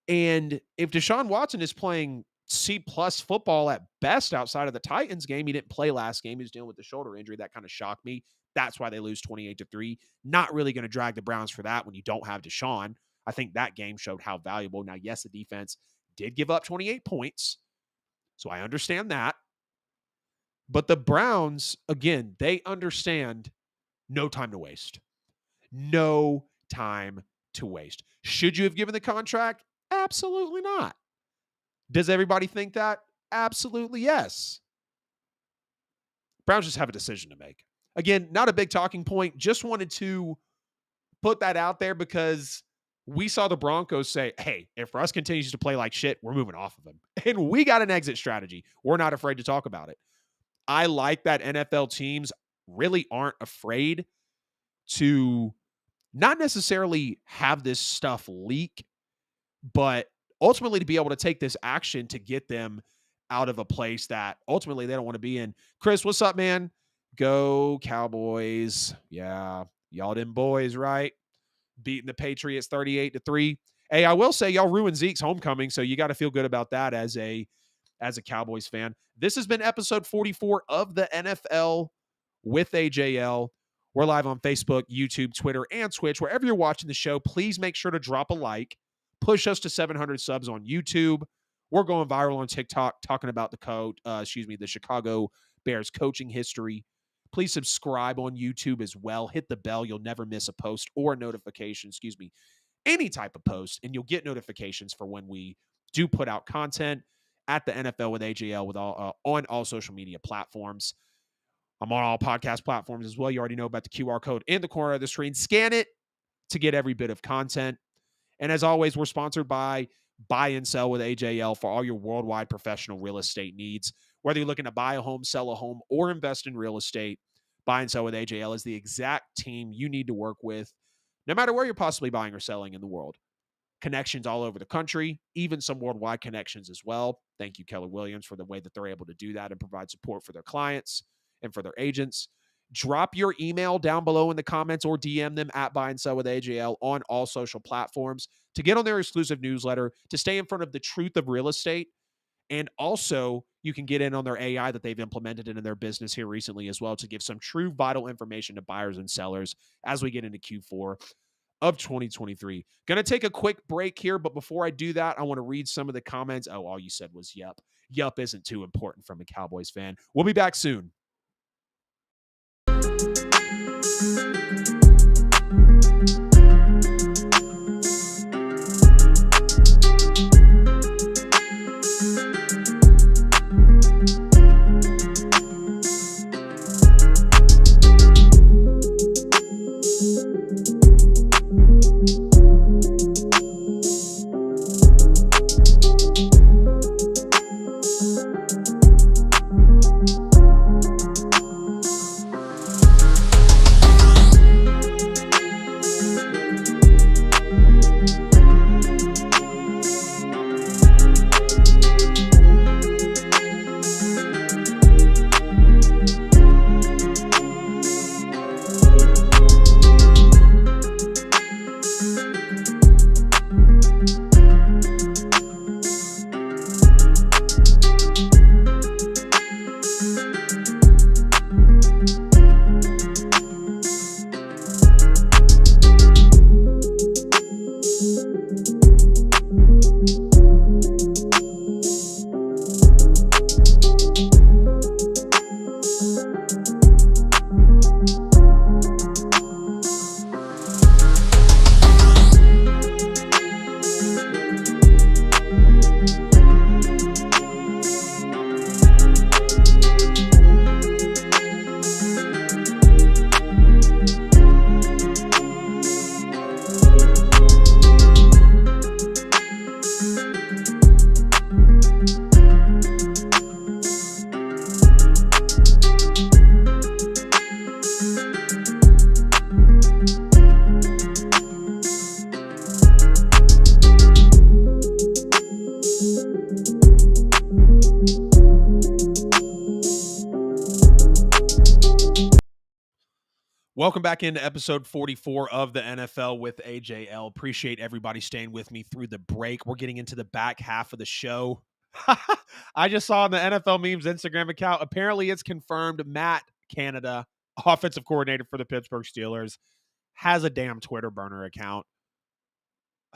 And if Deshaun Watson is playing C-plus football at best outside of the Titans game, he didn't play last game. He was dealing with the shoulder injury. That kind of shocked me. That's why they lose 28-3. Not really going to drag the Browns for that when you don't have Deshaun. I think that game showed how valuable. Now, yes, the defense did give up 28 points, so I understand that. But the Browns, again, they understand no time to waste. No time to waste. Should you have given the contract? Absolutely not. Does everybody think that? Absolutely yes. Browns just have a decision to make. Again, not a big talking point. Just wanted to put that out there because we saw the Broncos say, hey, if Russ continues to play like shit, we're moving off of him. And we got an exit strategy. We're not afraid to talk about it. I like that NFL teams really aren't afraid to not necessarily have this stuff leak, but ultimately to be able to take this action to get them out of a place that ultimately they don't want to be in. Chris, what's up, man? Go Cowboys. Yeah, y'all them boys, right? Beating the Patriots 38-3. Hey, I will say y'all ruined Zeke's homecoming, so you got to feel good about that as a Cowboys fan. This has been episode 44 of the NFL with AJL. We're live on Facebook, YouTube, Twitter, and Twitch. Wherever you're watching the show, please make sure to drop a like. Push us to 700 subs on YouTube. We're going viral on TikTok talking about the Chicago Bears coaching history. Please subscribe on YouTube as well. Hit the bell. You'll never miss a post or a notification, any type of post, and you'll get notifications for when we do put out content at the NFL with AJL on all social media platforms. I'm on all podcast platforms as well. You already know about the QR code in the corner of the screen. Scan it to get every bit of content. And as always, we're sponsored by Buy and Sell with AJL for all your worldwide professional real estate needs. Whether you're looking to buy a home, sell a home, or invest in real estate, Buy and Sell with AJL is the exact team you need to work with, no matter where you're possibly buying or selling in the world. Connections all over the country, even some worldwide connections as well. Thank you, Keller Williams, for the way that they're able to do that and provide support for their clients and for their agents. Drop your email down below in the comments or DM them at Buy and Sell with AJL on all social platforms to get on their exclusive newsletter, to stay in front of the truth of real estate. And also, you can get in on their AI that they've implemented in their business here recently as well to give some true vital information to buyers and sellers as we get into Q4 of 2023. Going to take a quick break here, but before I do that, I want to read some of the comments. Oh, all you said was yup. Yup isn't too important from a Cowboys fan. We'll be back soon. Welcome back into episode 44 of the NFL with AJL. Appreciate everybody staying with me through the break. We're getting into the back half of the show. I just saw on the NFL Memes Instagram account, apparently it's confirmed Matt Canada, offensive coordinator for the Pittsburgh Steelers, has a damn Twitter burner account.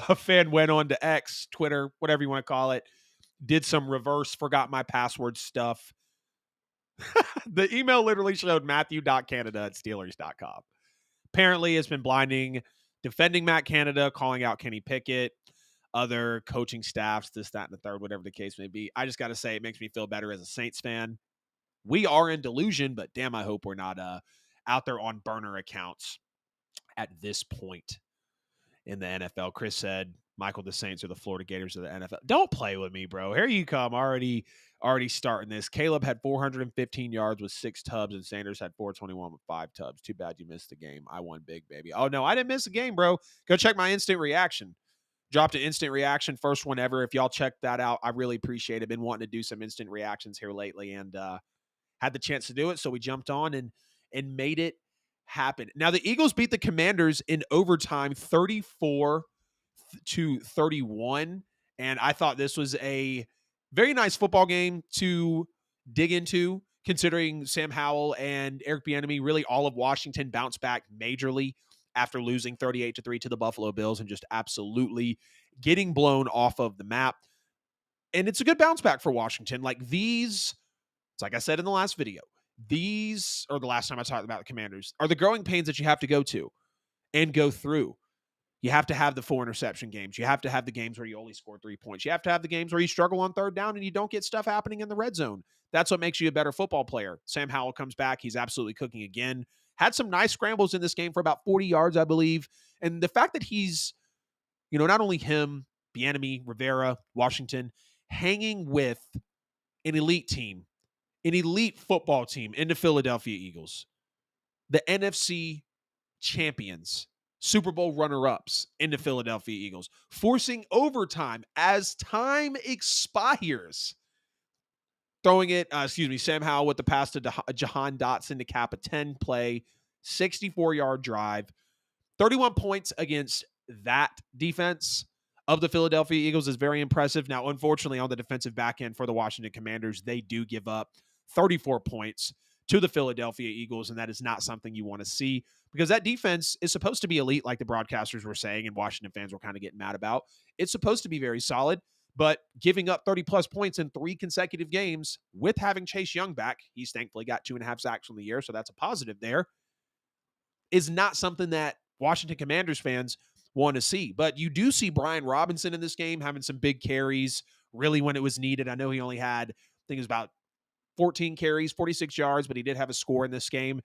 A fan went on to X, Twitter, whatever you want to call it, did some reverse forgot my password stuff. The email literally showed matthew.canada@steelers.com. Apparently, it's been blinding, defending Matt Canada, calling out Kenny Pickett, other coaching staffs, this, that, and the third, whatever the case may be. I just got to say, it makes me feel better as a Saints fan. We are in delusion, but damn, I hope we're not out there on burner accounts at this point in the NFL. Chris said, Michael, the Saints are the Florida Gators of the NFL. Don't play with me, bro. Here you come, already starting this. Caleb had 415 yards with 6 tubs, and Sanders had 421 with 5 tubs. Too bad you missed the game. I won big, baby. Oh, no, I didn't miss the game, bro. Go check my instant reaction. Dropped an instant reaction, first one ever. If y'all check that out, I really appreciate it. Been wanting to do some instant reactions here lately, and had the chance to do it, so we jumped on and made it happen. Now, the Eagles beat the Commanders in overtime 34-31, and I thought this was a very nice football game to dig into, considering Sam Howell and Eric Bieniemy, really all of Washington, bounced back majorly after losing 38-3 to the Buffalo Bills and just absolutely getting blown off of the map. And it's a good bounce back for Washington. Like these, it's like I said in the last video, these, or the last time I talked about the Commanders, are the growing pains that you have to go to and go through. You have to have the 4 interception games. You have to have the games where you only score 3 points. You have to have the games where you struggle on third down and you don't get stuff happening in the red zone. That's what makes you a better football player. Sam Howell comes back. He's absolutely cooking again. Had some nice scrambles in this game for about 40 yards, I believe. And the fact that he's, not only him, Bieniemy, Rivera, Washington, hanging with an elite team, an elite football team in the Philadelphia Eagles, the NFC champions, Super Bowl runner-ups in the Philadelphia Eagles, forcing overtime as time expires. Sam Howell with the pass to Jahan Dotson to cap a 10-play, 64-yard drive. 31 points against that defense of the Philadelphia Eagles is very impressive. Now, unfortunately, on the defensive back end for the Washington Commanders, they do give up 34 points to the Philadelphia Eagles, and that is not something you want to see because that defense is supposed to be elite, like the broadcasters were saying, and Washington fans were kind of getting mad about. It's supposed to be very solid, but giving up 30-plus points in 3 consecutive games with having Chase Young back, he's thankfully got 2.5 sacks on the year, so that's a positive there, is not something that Washington Commanders fans want to see. But you do see Brian Robinson in this game having some big carries, really when it was needed. I know he only had, I think it was about 14 carries, 46 yards, but he did have a score in this game.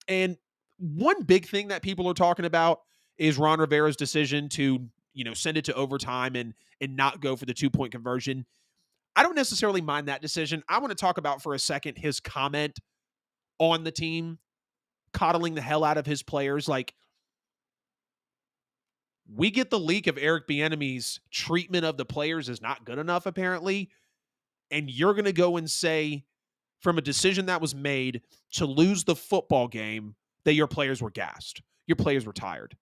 And one big thing that people are talking about is Ron Rivera's decision to, send it to overtime and not go for the 2-point conversion. I don't necessarily mind that decision. I want to talk about for a second his comment on the team, coddling the hell out of his players. Like, we get the leak of Eric Bieniemy's treatment of the players is not good enough, apparently. And you're going to go and say, from a decision that was made to lose the football game, that your players were gassed. Your players were tired.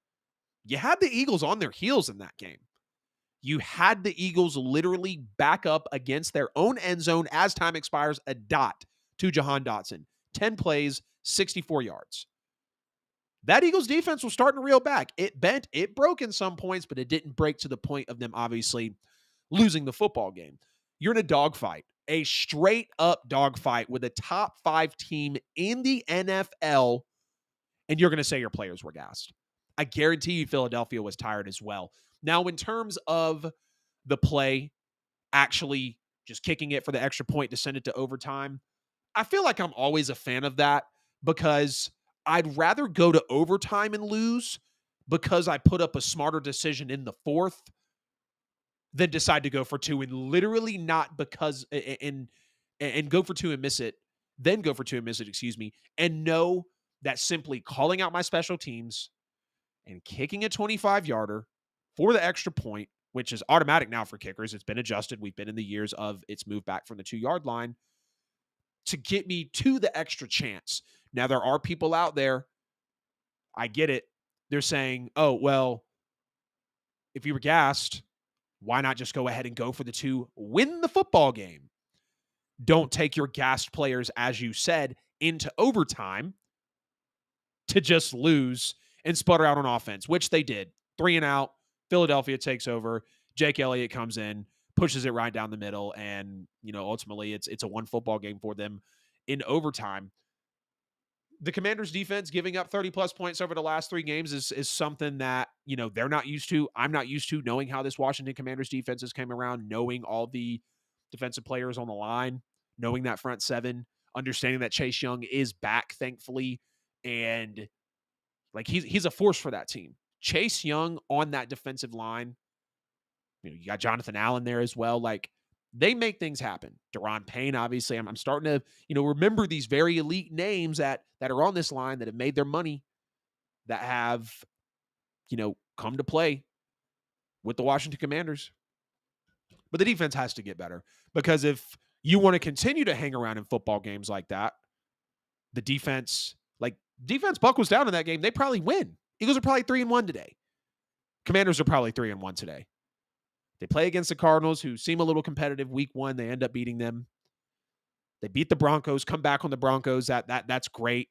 You had the Eagles on their heels in that game. You had the Eagles literally back up against their own end zone as time expires a dot to Jahan Dotson. 10 plays, 64 yards. That Eagles defense was starting to reel back. It bent, it broke in some points, but it didn't break to the point of them obviously losing the football game. You're in a dogfight, a straight up dogfight with a top 5 team in the NFL, and you're going to say your players were gassed. I guarantee you Philadelphia was tired as well. Now, in terms of the play, actually just kicking it for the extra point to send it to overtime, I feel like I'm always a fan of that because I'd rather go to overtime and lose because I put up a smarter decision in the 4th than decide to go for 2 and literally not because and go for 2 and miss it, then go for 2 and miss it, and know that simply calling out my special teams and kicking a 25-yarder for the extra point, which is automatic now for kickers. It's been adjusted. We've been in the years of its move back from the 2-yard line to get me to the extra chance. Now, there are people out there, I get it, they're saying, oh, well, if you were gassed, why not just go ahead and go for the 2, win the football game? Don't take your gassed players, as you said, into overtime to just lose and sputter out on offense, which they did. 3 and out, Philadelphia takes over, Jake Elliott comes in, pushes it right down the middle, and, ultimately it's a 1 football game for them in overtime. The Commanders defense giving up 30-plus points over the last 3 games is something that, they're not used to. I'm not used to, knowing how this Washington Commanders defenses came around, knowing all the defensive players on the line, knowing that front 7, understanding that Chase Young is back, thankfully, and like he's a force for that team. Chase Young on that defensive line, you got Jonathan Allen there as well. Like, they make things happen. Deron Payne, obviously. I'm starting to, remember these very elite names that are on this line that have made their money, that have, come to play with the Washington Commanders. But the defense has to get better because if you want to continue to hang around in football games like that, the defense buckles down in that game, they probably win. Eagles are probably 3-1 today. Commanders are probably 3-1 today. They play against the Cardinals, who seem a little competitive. Week 1, they end up beating them. They beat the Broncos, come back on the Broncos. That's great.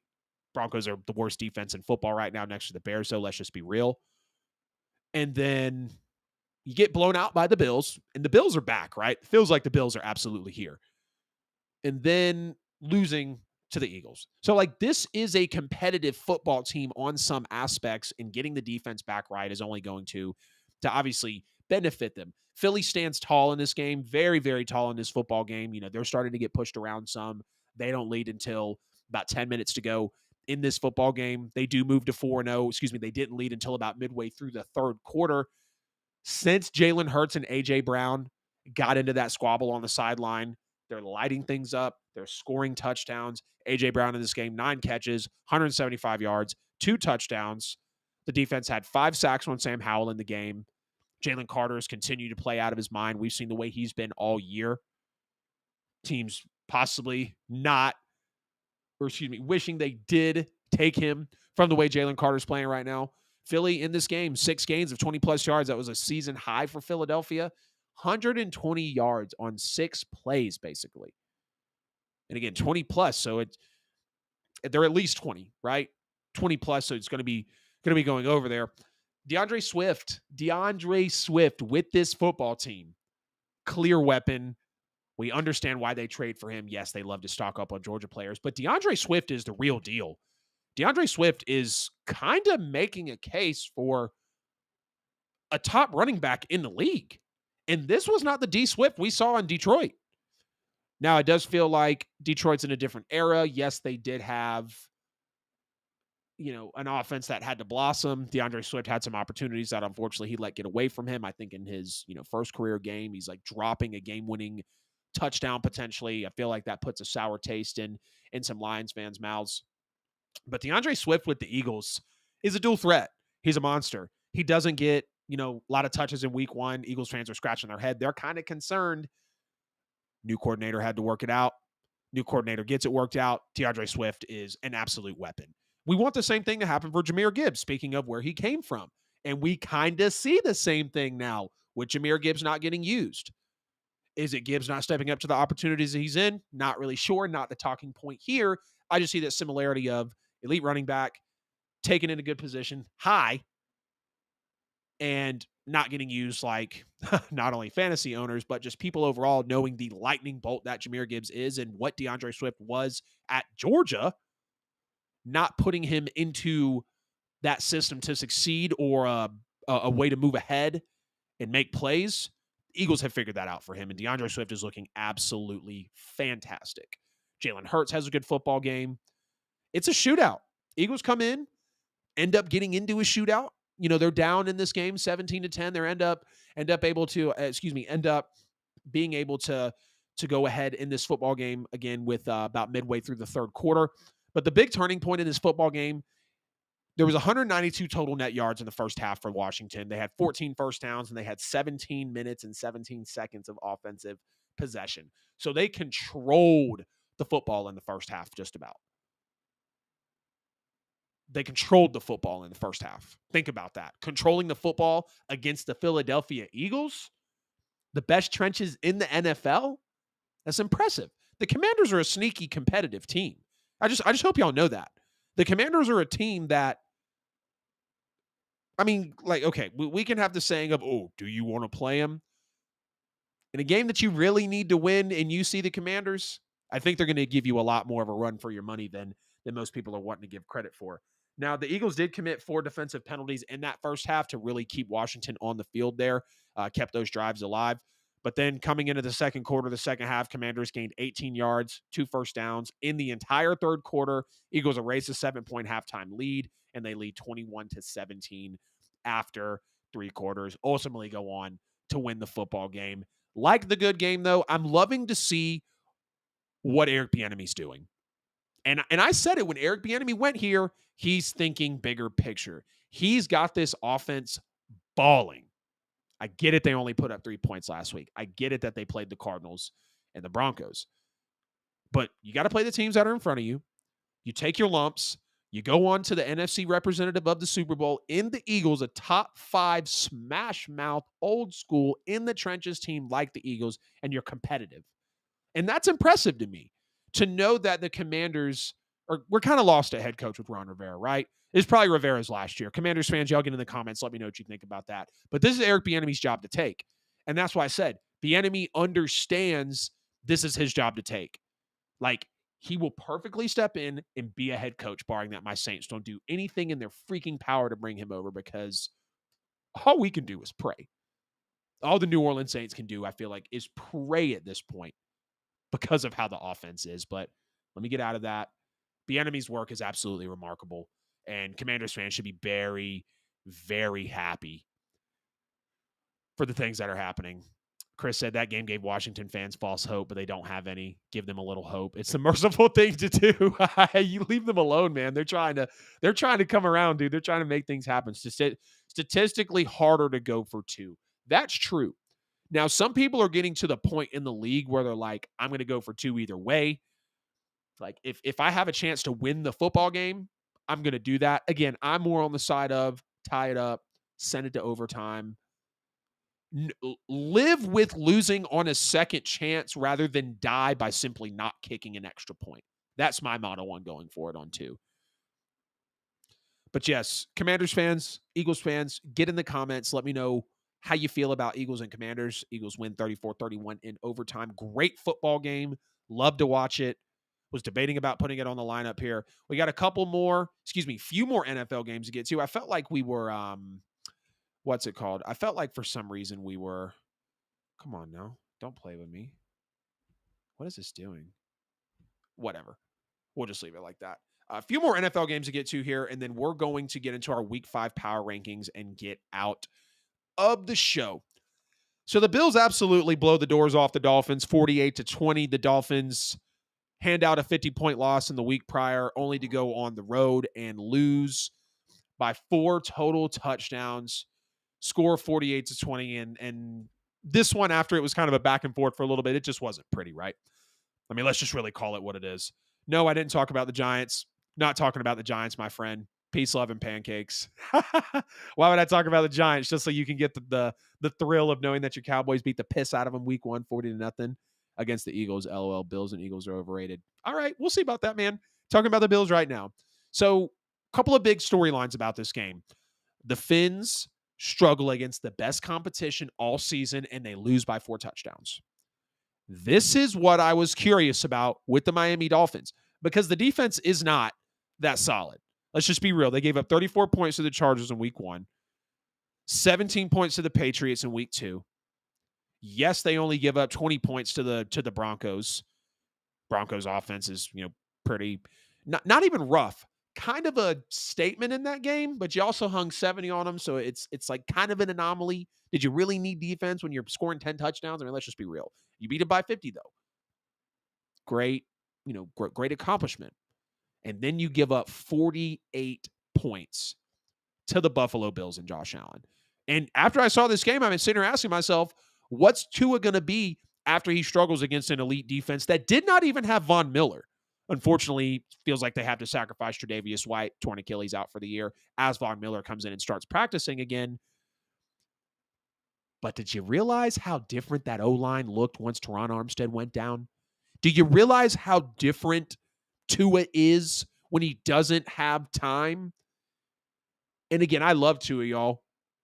Broncos are the worst defense in football right now next to the Bears, so let's just be real. And then you get blown out by the Bills, and the Bills are back, right? It feels like the Bills are absolutely here. And then losing to the Eagles. So, this is a competitive football team on some aspects, and getting the defense back right is only going to obviously benefit them. Philly stands tall in this game, very, very tall in this football game. They're starting to get pushed around some. They don't lead until about 10 minutes to go in this football game. They do move to 4-0. They didn't lead until about midway through the 3rd quarter. Since Jalen Hurts and A.J. Brown got into that squabble on the sideline, they're lighting things up. They're scoring touchdowns. A.J. Brown in this game, 9 catches, 175 yards, 2 touchdowns. The defense had 5 sacks on Sam Howell in the game. Jalen Carter has continued to play out of his mind. We've seen the way he's been all year. Teams possibly not, or excuse me, wishing they did take him from the way Jalen Carter's playing right now. Philly in this game, 6 gains of 20-plus yards. That was a season high for Philadelphia. 120 yards on 6 plays, basically. And again, 20-plus, so they're at least 20, right? 20-plus, so it's going to be going over there. DeAndre Swift with this football team, clear weapon. We understand why they trade for him. Yes, they love to stock up on Georgia players, but DeAndre Swift is the real deal. DeAndre Swift is kind of making a case for a top running back in the league. And this was not the D Swift we saw in Detroit. Now, it does feel like Detroit's in a different era. Yes, they did have, an offense that had to blossom. DeAndre Swift had some opportunities that unfortunately he let get away from him. I think in his, first career game, he's like dropping a game-winning touchdown potentially. I feel like that puts a sour taste in some Lions fans' mouths. But DeAndre Swift with the Eagles is a dual threat. He's a monster. He doesn't get, a lot of touches in week 1. Eagles fans are scratching their head. They're kind of concerned. New coordinator had to work it out. New coordinator gets it worked out. DeAndre Swift is an absolute weapon. We want the same thing to happen for Jahmyr Gibbs, speaking of where he came from. And we kind of see the same thing now with Jahmyr Gibbs not getting used. Is it Gibbs not stepping up to the opportunities that he's in? Not really sure. Not the talking point here. I just see that similarity of elite running back, taken in a good position, high, and not getting used like not only fantasy owners, but just people overall knowing the lightning bolt that Jahmyr Gibbs is and what DeAndre Swift was at Georgia, not putting him into that system to succeed or a way to move ahead and make plays. Eagles have figured that out for him, and DeAndre Swift is looking absolutely fantastic. Jalen Hurts has a good football game. It's a shootout. Eagles come in, end up getting into a shootout. They're down in this game 17-10. They end up being able to go ahead in this football game again with about midway through the third quarter. But the big turning point in this football game, there was 192 total net yards in the first half for Washington. They had 14 first downs, and they had 17 minutes and 17 seconds of offensive possession. So they controlled the football in the first half just about. They controlled the football in the first half. Think about that. Controlling the football against the Philadelphia Eagles, the best trenches in the NFL. That's impressive. The Commanders are a sneaky competitive team. I just hope y'all know that. The Commanders are a team that, okay, we can have the saying of, oh, do you want to play them? In a game that you really need to win and you see the Commanders, I think they're going to give you a lot more of a run for your money than most people are wanting to give credit for. Now, the Eagles did commit 4 defensive penalties in that first half to really keep Washington on the field there, kept those drives alive. But then coming into the second quarter, the second half, Commanders gained 18 yards, 2 first downs in the entire third quarter. Eagles erased a 7-point halftime lead, and they lead 21-17 after 3 quarters. Ultimately go on to win the football game. Like the good game, though, I'm loving to see what Eric Bieniemy's doing. And I said it when Eric Bieniemy went here, he's thinking bigger picture. He's got this offense balling. I get it. They only put up 3 points last week. I get it that they played the Cardinals and the Broncos. But you got to play the teams that are in front of you. You take your lumps. You go on to the NFC representative of the Super Bowl in the Eagles, a top 5 smash mouth, old school, in the trenches team like the Eagles, and you're competitive. And that's impressive to me. To know that the Commanders we're kind of lost at head coach with Ron Rivera, right? It's probably Rivera's last year. Commanders fans, y'all get in the comments. Let me know what you think about that. But this is Eric Bieniemy's job to take. And that's why I said Bieniemy understands this is his job to take. Like, he will perfectly step in and be a head coach, barring that my Saints don't do anything in their freaking power to bring him over, because all we can do is pray. All the New Orleans Saints can do, I feel like, is pray at this point because of how the offense is. But let me get out of that. Bieniemy's work is absolutely remarkable, and Commanders fans should be very, very happy for the things that are happening. Chris said that game gave Washington fans false hope, but they don't have any. Give them a little hope. It's the merciful thing to do. You leave them alone, man. They're trying to come around, dude. They're trying to make things happen. Statistically harder to go for 2. That's true. Now, some people are getting to the point in the league where they're like, I'm going to go for 2 either way. Like, if I have a chance to win the football game, I'm going to do that. Again, I'm more on the side of tie it up, send it to overtime. Live with losing on a second chance rather than die by simply not kicking an extra point. That's my motto on going for it on 2. But yes, Commanders fans, Eagles fans, get in the comments. Let me know how you feel about Eagles and Commanders. Eagles win 34-31 in overtime. Great football game. Love to watch it. Was debating about putting it on the lineup here. We got few more NFL games to get to. I felt like we were, what's it called? I felt like for some reason we were, come on now. Don't play with me. What is this doing? Whatever. We'll just leave it like that. A few more NFL games to get to here, and then we're going to get into our Week 5 power rankings and get out of the show. So the Bills absolutely blow the doors off the Dolphins, 48-20. The Dolphins hand out a 50-point loss in the week prior, only to go on the road and lose by 4 total touchdowns, score 48-20. And this one, after it was kind of a back and forth for a little bit, it just wasn't pretty, right? I mean, let's just really call it what it is. No, I didn't talk about the Giants. Not talking about the Giants, my friend. Peace, love, and pancakes. Why would I talk about the Giants? Just so you can get the thrill of knowing that your Cowboys beat the piss out of them week 1, 40-0 against the Eagles. LOL, Bills and Eagles are overrated. All right, we'll see about that, man. Talking about the Bills right now. So, a couple of big storylines about this game. The Fins struggle against the best competition all season, and they lose by 4 touchdowns. This is what I was curious about with the Miami Dolphins, because the defense is not that solid. Let's just be real. They gave up 34 points to the Chargers in week 1, 17 points to the Patriots in week 2. Yes, they only give up 20 points to the Broncos. Broncos offense is, pretty not even rough. Kind of a statement in that game, but you also hung 70 on them, so it's like kind of an anomaly. Did you really need defense when you're scoring 10 touchdowns? I mean, let's just be real. You beat it by 50 though. Great, great accomplishment. And then you give up 48 points to the Buffalo Bills and Josh Allen. And after I saw this game, I've been sitting here asking myself, what's Tua going to be after he struggles against an elite defense that did not even have Von Miller? Unfortunately, feels like they have to sacrifice Tre'Davious White, torn Achilles, out for the year, as Von Miller comes in and starts practicing again. But did you realize how different that O-line looked once Teron Armstead went down? Do you realize how different Tua is when he doesn't have time? And again, I love Tua, y'all.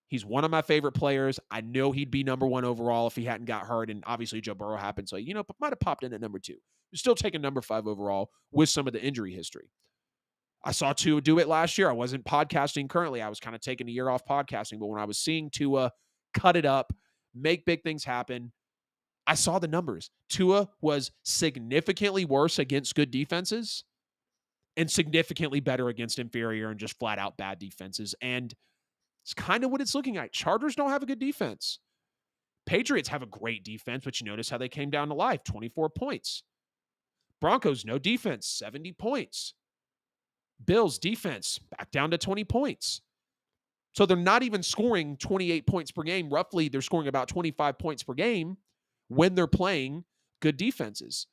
He's one of my favorite players. I know he'd be number 1 overall if he hadn't got hurt. And obviously Joe Burrow happened. So, might have popped in at number 2. He's still taking number 5 overall with some of the injury history. I saw Tua do it last year. I wasn't podcasting currently. I was kind of taking a year off podcasting. But when I was seeing Tua cut it up, make big things happen, I saw the numbers. Tua was significantly worse against good defenses and significantly better against inferior and just flat out bad defenses. And it's kind of what it's looking like. Chargers don't have a good defense. Patriots have a great defense, but you notice how they came down to life, 24 points. Broncos, no defense, 70 points. Bills, defense, back down to 20 points. So they're not even scoring 28 points per game. Roughly, they're scoring about 25 points per game when they're playing good defenses.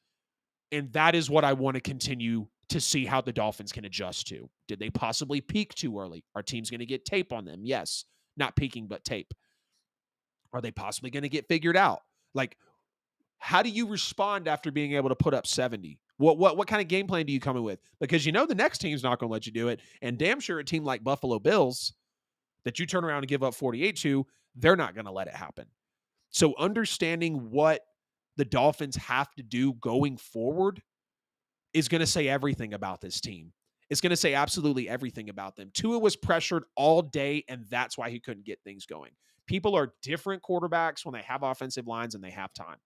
And that is what I want to continue to see how the Dolphins can adjust to. Did they possibly peak too early? Are teams going to get tape on them? Yes. Not peaking, but tape. Are they possibly going to get figured out? Like, how do you respond after being able to put up 70? What kind of game plan do you come in with? Because the next team's not going to let you do it. And damn sure a team like Buffalo Bills that you turn around and give up 48 to, they're not going to let it happen. So understanding what the Dolphins have to do going forward is going to say everything about this team. It's going to say absolutely everything about them. Tua was pressured all day, and that's why he couldn't get things going. People are different quarterbacks when they have offensive lines and they have time.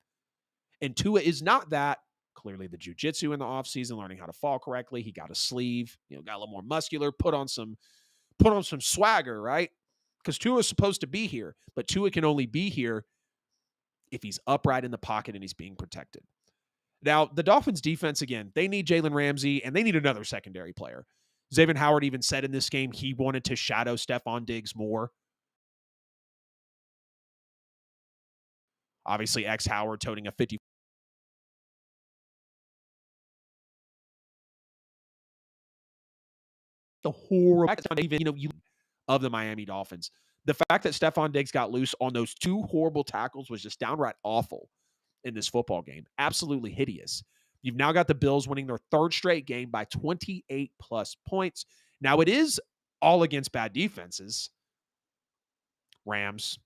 And Tua is not that. Clearly the jiu-jitsu in the offseason, learning how to fall correctly. He got a sleeve, got a little more muscular, put on some swagger, right? Because Tua is supposed to be here, but Tua can only be here if he's upright in the pocket and he's being protected. Now, the Dolphins defense, again, they need Jalen Ramsey and they need another secondary player. Xavier Howard even said in this game he wanted to shadow Stephon Diggs more. Obviously, X Howard toting a 50. The horrible, even, you of the Miami Dolphins. The fact that Stephon Diggs got loose on those two horrible tackles was just downright awful in this football game. Absolutely hideous. You've now got the Bills winning their third straight game by 28 plus points. Now, it is all against bad defenses. Rams,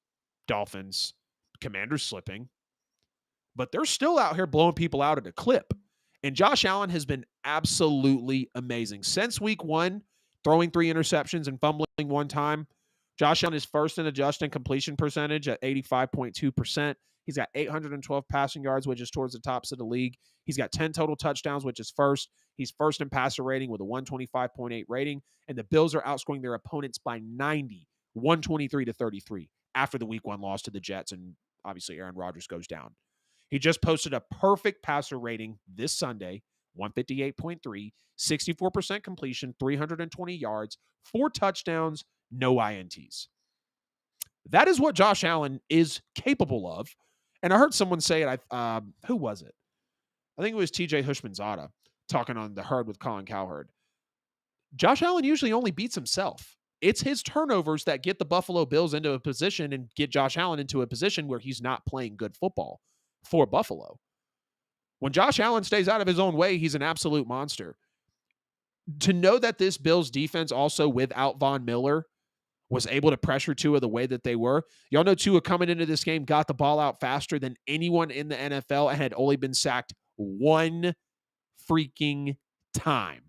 Dolphins, Commanders slipping. But they're still out here blowing people out at a clip. And Josh Allen has been absolutely amazing. Since week one, throwing 3 interceptions and fumbling one time, Josh Allen is first in adjusted completion percentage at 85.2%. He's got 812 passing yards, which is towards the tops of the league. He's got 10 total touchdowns, which is first. He's first in passer rating with a 125.8 rating. And the Bills are outscoring their opponents by 90, 123-33, after the week one loss to the Jets. And obviously Aaron Rodgers goes down. He just posted a perfect passer rating this Sunday, 158.3, 64% completion, 320 yards, 4 touchdowns, no INTs. That is what Josh Allen is capable of. And I heard someone say it. Who was it? I think it was TJ Hushmanzada talking on The Herd with Colin Cowherd. Josh Allen usually only beats himself. It's his turnovers that get the Buffalo Bills into a position and get Josh Allen into a position where he's not playing good football for Buffalo. When Josh Allen stays out of his own way, he's an absolute monster. To know that this Bills defense also without Von Miller was able to pressure Tua the way that they were. Y'all know Tua coming into this game got the ball out faster than anyone in the NFL and had only been sacked one freaking time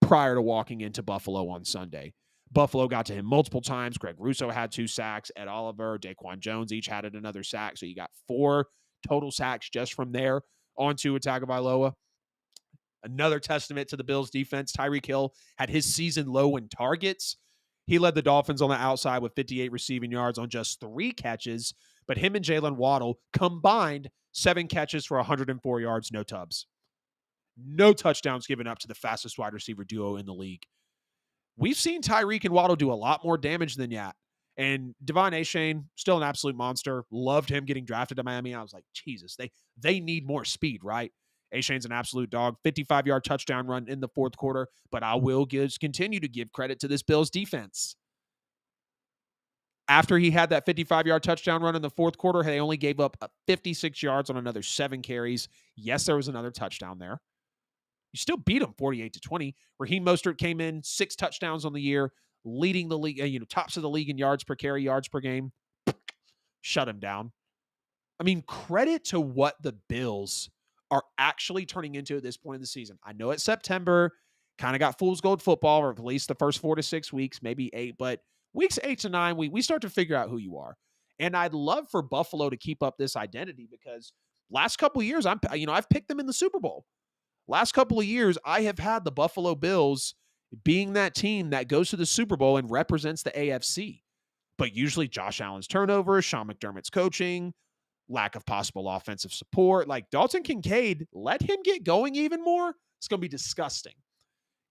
prior to walking into Buffalo on Sunday. Buffalo got to him multiple times. Greg Russo had 2 sacks. Ed Oliver, Daquan Jones each had another sack. So you got 4 total sacks just from there on Tua Tagovailoa. Another testament to the Bills' defense. Tyreek Hill had his season low in targets. He led the Dolphins on the outside with 58 receiving yards on just 3 catches, but him and Jalen Waddle combined 7 catches for 104 yards, no tubs. No touchdowns given up to the fastest wide receiver duo in the league. We've seen Tyreek and Waddle do a lot more damage than that. And Devon Achane, still an absolute monster. Loved him getting drafted to Miami. I was like, Jesus, they need more speed, right? Achane's an absolute dog. 55-yard touchdown run in the fourth quarter, but I will continue to give credit to this Bills defense. After he had that 55-yard touchdown run in the fourth quarter, they only gave up 56 yards on another 7 carries. Yes, there was another touchdown there. You still beat them 48-20. Raheem Mostert came in 6 touchdowns on the year, leading the league, tops of the league in yards per carry, yards per game. Shut him down. I mean, credit to what the Bills are actually turning into at this point in the season. I know it's September, kind of got fool's gold football, or at least the first 4 to 6 weeks, maybe 8, but weeks 8 to 9, we start to figure out who you are. And I'd love for Buffalo to keep up this identity because last couple of years, I've picked them in the Super Bowl. Last couple of years, I have had the Buffalo Bills being that team that goes to the Super Bowl and represents the AFC. But usually Josh Allen's turnovers, Sean McDermott's coaching, lack of possible offensive support. Like Dalton Kincaid, let him get going even more. It's going to be disgusting.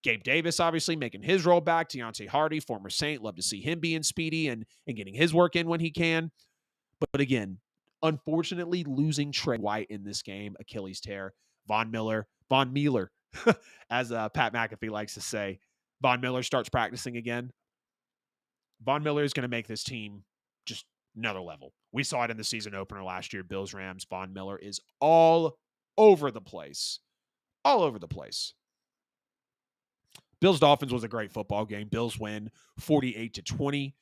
Gabe Davis, obviously, making his role back. Deontay Hardy, former Saint. Love to see him being speedy and getting his work in when he can. But again, unfortunately, losing Trey White in this game, Achilles tear. Von Miller, as Pat McAfee likes to say. Von Miller starts practicing again. Von Miller is going to make this team just another level. We saw it in the season opener last year, Bills Rams. Von Miller is all over the place. All over the place. Bills Dolphins was a great football game. Bills win 48-20.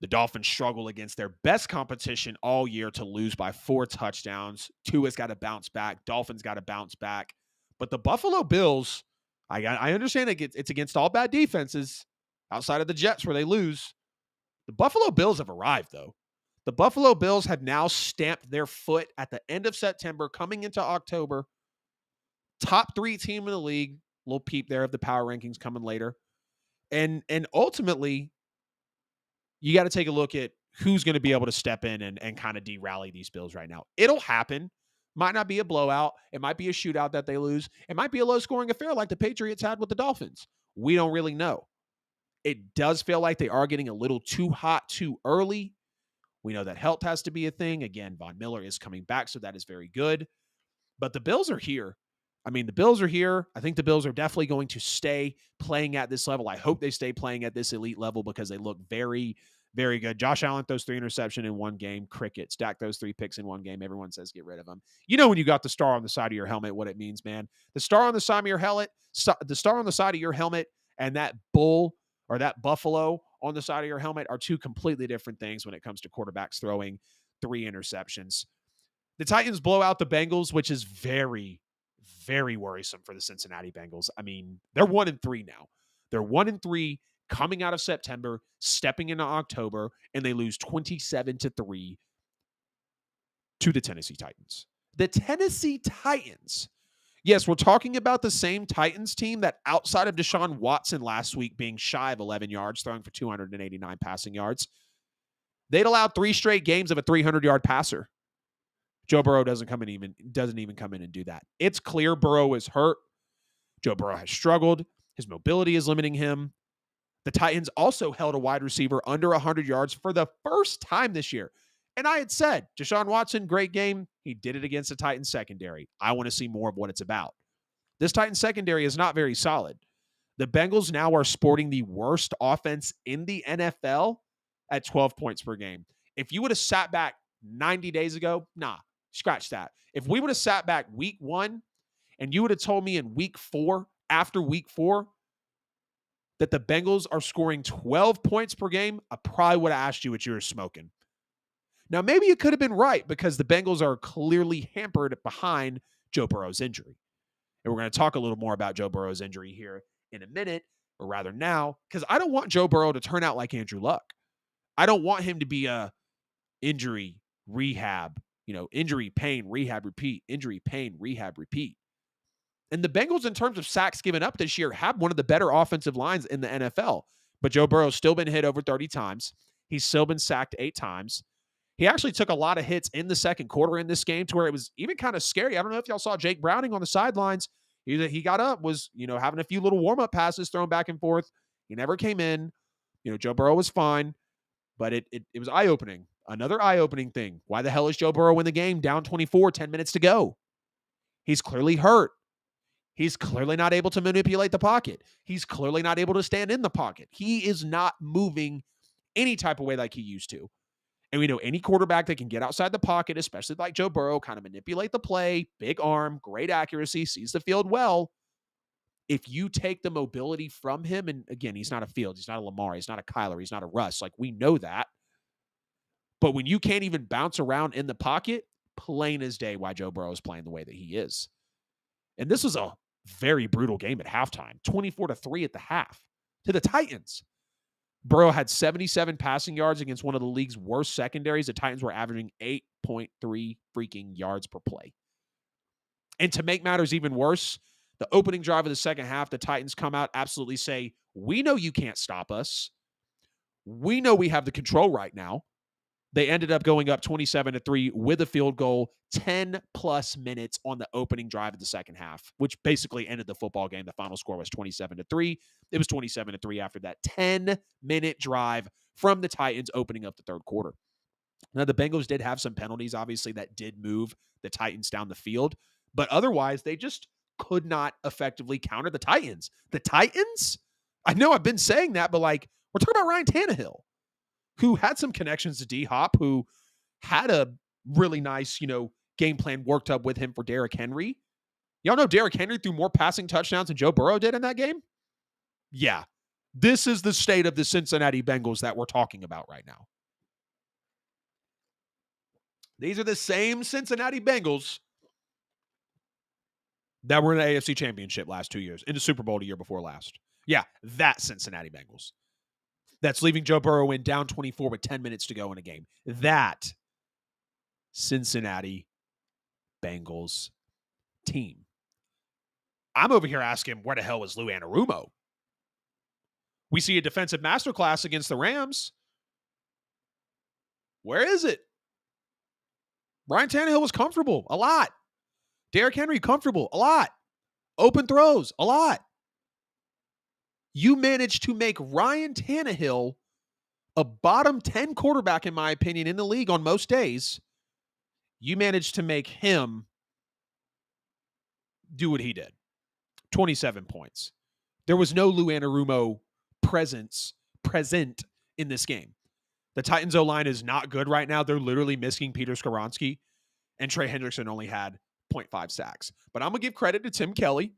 The Dolphins struggle against their best competition all year to lose by 4 touchdowns. Tua's got to bounce back. Dolphins got to bounce back. But the Buffalo Bills, I understand it's against all bad defenses outside of the Jets where they lose. The Buffalo Bills have arrived, though. The Buffalo Bills have now stamped their foot at the end of September, coming into October. Top 3 team in the league. Little peep there of the power rankings coming later. And ultimately, you got to take a look at who's going to be able to step in and kind of de-rally these Bills right now. It'll happen. Might not be a blowout. It might be a shootout that they lose. It might be a low-scoring affair like the Patriots had with the Dolphins. We don't really know. It does feel like they are getting a little too hot too early. We know that health has to be a thing. Again, Von Miller is coming back, so that is very good. But the Bills are here. I mean, the Bills are here. I think the Bills are definitely going to stay playing at this level. I hope they stay playing at this elite level because they look very, very good. Josh Allen throws 3 interceptions in one game. Crickets. Dak throws 3 picks in one game. Everyone says get rid of him. You know when you got the star on the side of your helmet, what it means, man. The star on the side of your helmet, the star on the side of your helmet, and that bull or that buffalo on the side of your helmet are 2 completely different things when it comes to quarterbacks throwing 3 interceptions. The Titans blow out the Bengals, which is very, very worrisome for the Cincinnati Bengals. I mean, they're 1-3 now. They're 1-3 coming out of September, stepping into October, and they lose 27-3 to the Tennessee Titans. The Tennessee Titans. Yes, we're talking about the same Titans team that outside of Deshaun Watson last week being shy of 11 yards, throwing for 289 passing yards, they'd allowed 3 straight games of a 300-yard passer. Joe Burrow doesn't even come in and do that. It's clear Burrow is hurt. Joe Burrow has struggled. His mobility is limiting him. The Titans also held a wide receiver under 100 yards for the first time this year. And I had said, Deshaun Watson, great game. He did it against the Titans secondary. I want to see more of what it's about. This Titans secondary is not very solid. The Bengals now are sporting the worst offense in the NFL at 12 points per game. If you would have sat back 90 days ago, nah. Scratch that. If we would have sat back week 1 and you would have told me in week 4, after week 4, that the Bengals are scoring 12 points per game, I probably would have asked you what you were smoking. Now, maybe you could have been right because the Bengals are clearly hampered behind Joe Burrow's injury. And we're going to talk a little more about Joe Burrow's injury here in a minute, or rather now, because I don't want Joe Burrow to turn out like Andrew Luck. I don't want him to be a injury, rehab, injury, pain, rehab, repeat, injury, pain, rehab, repeat. And the Bengals, in terms of sacks given up this year, have one of the better offensive lines in the NFL. But Joe Burrow's still been hit over 30 times. He's still been sacked 8 times. He actually took a lot of hits in the second quarter in this game to where it was even kind of scary. I don't know if y'all saw Jake Browning on the sidelines. He got up, was, having a few little warm-up passes thrown back and forth. He never came in. Joe Burrow was fine. But it was eye-opening. Another eye-opening thing. Why the hell is Joe Burrow in the game down 24, 10 minutes to go? He's clearly hurt. He's clearly not able to manipulate the pocket. He's clearly not able to stand in the pocket. He is not moving any type of way like he used to. And we know any quarterback that can get outside the pocket, especially like Joe Burrow, kind of manipulate the play, big arm, great accuracy, sees the field well. If you take the mobility from him, and again, he's not a Fields, he's not a Lamar, he's not a Kyler, he's not a Russ. Like, we know that. But when you can't even bounce around in the pocket, plain as day why Joe Burrow is playing the way that he is. And this was a very brutal game at halftime, 24-3 at the half to the Titans. Burrow had 77 passing yards against one of the league's worst secondaries. The Titans were averaging 8.3 freaking yards per play. And to make matters even worse, the opening drive of the second half, the Titans come out, absolutely say, we know you can't stop us. We know we have the control right now. They ended up going up 27-3 with a field goal, 10-plus minutes on the opening drive of the second half, which basically ended the football game. The final score was 27-3. It was 27-3 after that 10-minute drive from the Titans opening up the third quarter. Now, the Bengals did have some penalties, obviously, that did move the Titans down the field. But otherwise, they just could not effectively counter the Titans. The Titans? I know I've been saying that, but we're talking about Ryan Tannehill, who had some connections to D-Hop, who had a really nice, game plan worked up with him for Derrick Henry. Y'all know Derrick Henry threw more passing touchdowns than Joe Burrow did in that game? Yeah. This is the state of the Cincinnati Bengals that we're talking about right now. These are the same Cincinnati Bengals that were in the AFC Championship last 2 years, in the Super Bowl the year before last. Yeah, that Cincinnati Bengals. That's leaving Joe Burrow in down 24 with 10 minutes to go in a game. That Cincinnati Bengals team. I'm over here asking, where the hell was Lou Anarumo? We see a defensive masterclass against the Rams. Where is it? Ryan Tannehill was comfortable, a lot. Derrick Henry, comfortable, a lot. Open throws, a lot. You managed to make Ryan Tannehill a bottom 10 quarterback, in my opinion, in the league on most days, you managed to make him do what he did. 27 points. There was no Lou Anarumo present in this game. The Titans O-line is not good right now. They're literally missing Peter Skoronski, and Trey Hendrickson only had 0.5 sacks. But I'm going to give credit to Tim Kelly,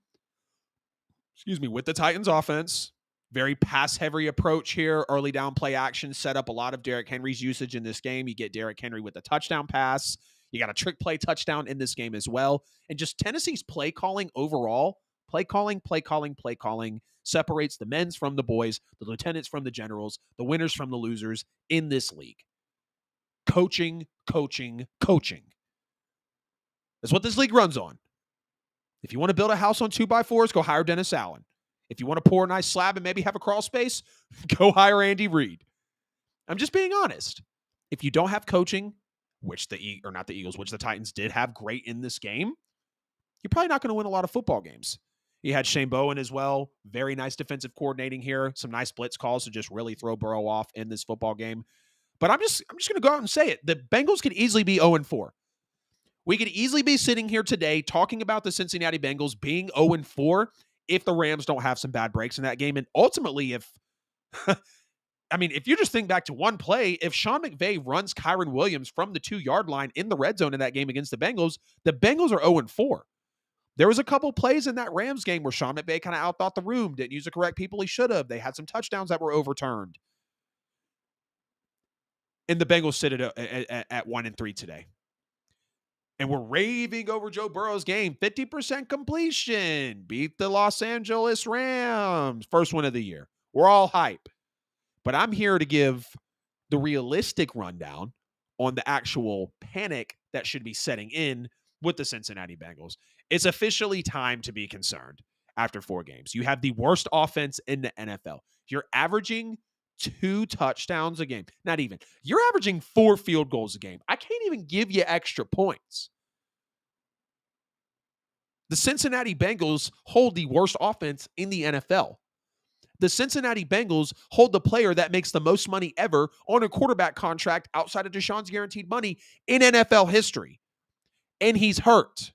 with the Titans offense. Very pass-heavy approach here. Early down play action set up a lot of Derrick Henry's usage in this game. You get Derrick Henry with a touchdown pass. You got a trick play touchdown in this game as well. And just Tennessee's play calling overall, play calling, separates the men's from the boys, the lieutenants from the generals, the winners from the losers in this league. Coaching. That's what this league runs on. If you want to build a house on 2x4s, go hire Dennis Allen. If you want to pour a nice slab and maybe have a crawl space, go hire Andy Reid. I'm just being honest. If you don't have coaching, which the Titans did have great in this game, you're probably not going to win a lot of football games. You had Shane Bowen as well. Very nice defensive coordinating here. Some nice blitz calls to just really throw Burrow off in this football game. But I'm just going to go out and say it. The Bengals could easily be 0-4. We could easily be sitting here today talking about the Cincinnati Bengals being 0-4 if the Rams don't have some bad breaks in that game. And ultimately, if you just think back to one play, if Sean McVay runs Kyron Williams from the 2-yard line in the red zone in that game against the Bengals are 0-4. There was a couple plays in that Rams game where Sean McVay kind of outthought the room, didn't use the correct people he should have. They had some touchdowns that were overturned. And the Bengals sit at 1-3 today. And we're raving over Joe Burrow's game. 50% completion. Beat the Los Angeles Rams. First one of the year. We're all hype. But I'm here to give the realistic rundown on the actual panic that should be setting in with the Cincinnati Bengals. It's officially time to be concerned after 4 games. You have the worst offense in the NFL. You're averaging 2 touchdowns a game. Not even. You're averaging 4 field goals a game. I can't even give you extra points. The Cincinnati Bengals hold the worst offense in the NFL. The Cincinnati Bengals hold the player that makes the most money ever on a quarterback contract outside of Deshaun's guaranteed money in NFL history. And he's hurt.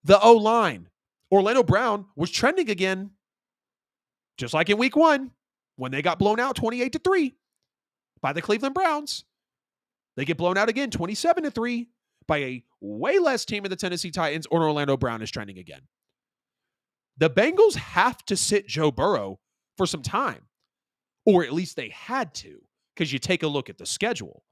The O-line. Orlando Brown was trending again, just like in week 1, when they got blown out 28-3 by the Cleveland Browns. They get blown out again 27-3 by a way less team of the Tennessee Titans, or Orlando Brown is trending again. The Bengals have to sit Joe Burrow for some time, or at least they had to, because you take a look at the schedule.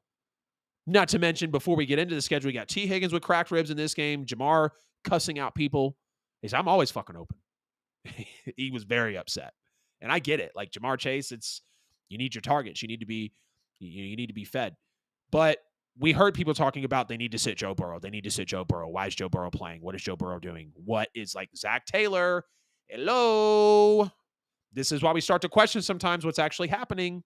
Not to mention, before we get into the schedule, we got T. Higgins with cracked ribs in this game, Jamar cussing out people. He said, I'm always fucking open. He was very upset. And I get it. Like Jamar Chase, you need your targets. You need to be fed. But we heard people talking about they need to sit Joe Burrow. They need to sit Joe Burrow. Why is Joe Burrow playing? What is Joe Burrow doing? What is like Zach Taylor? Hello. This is why we start to question sometimes what's actually happening.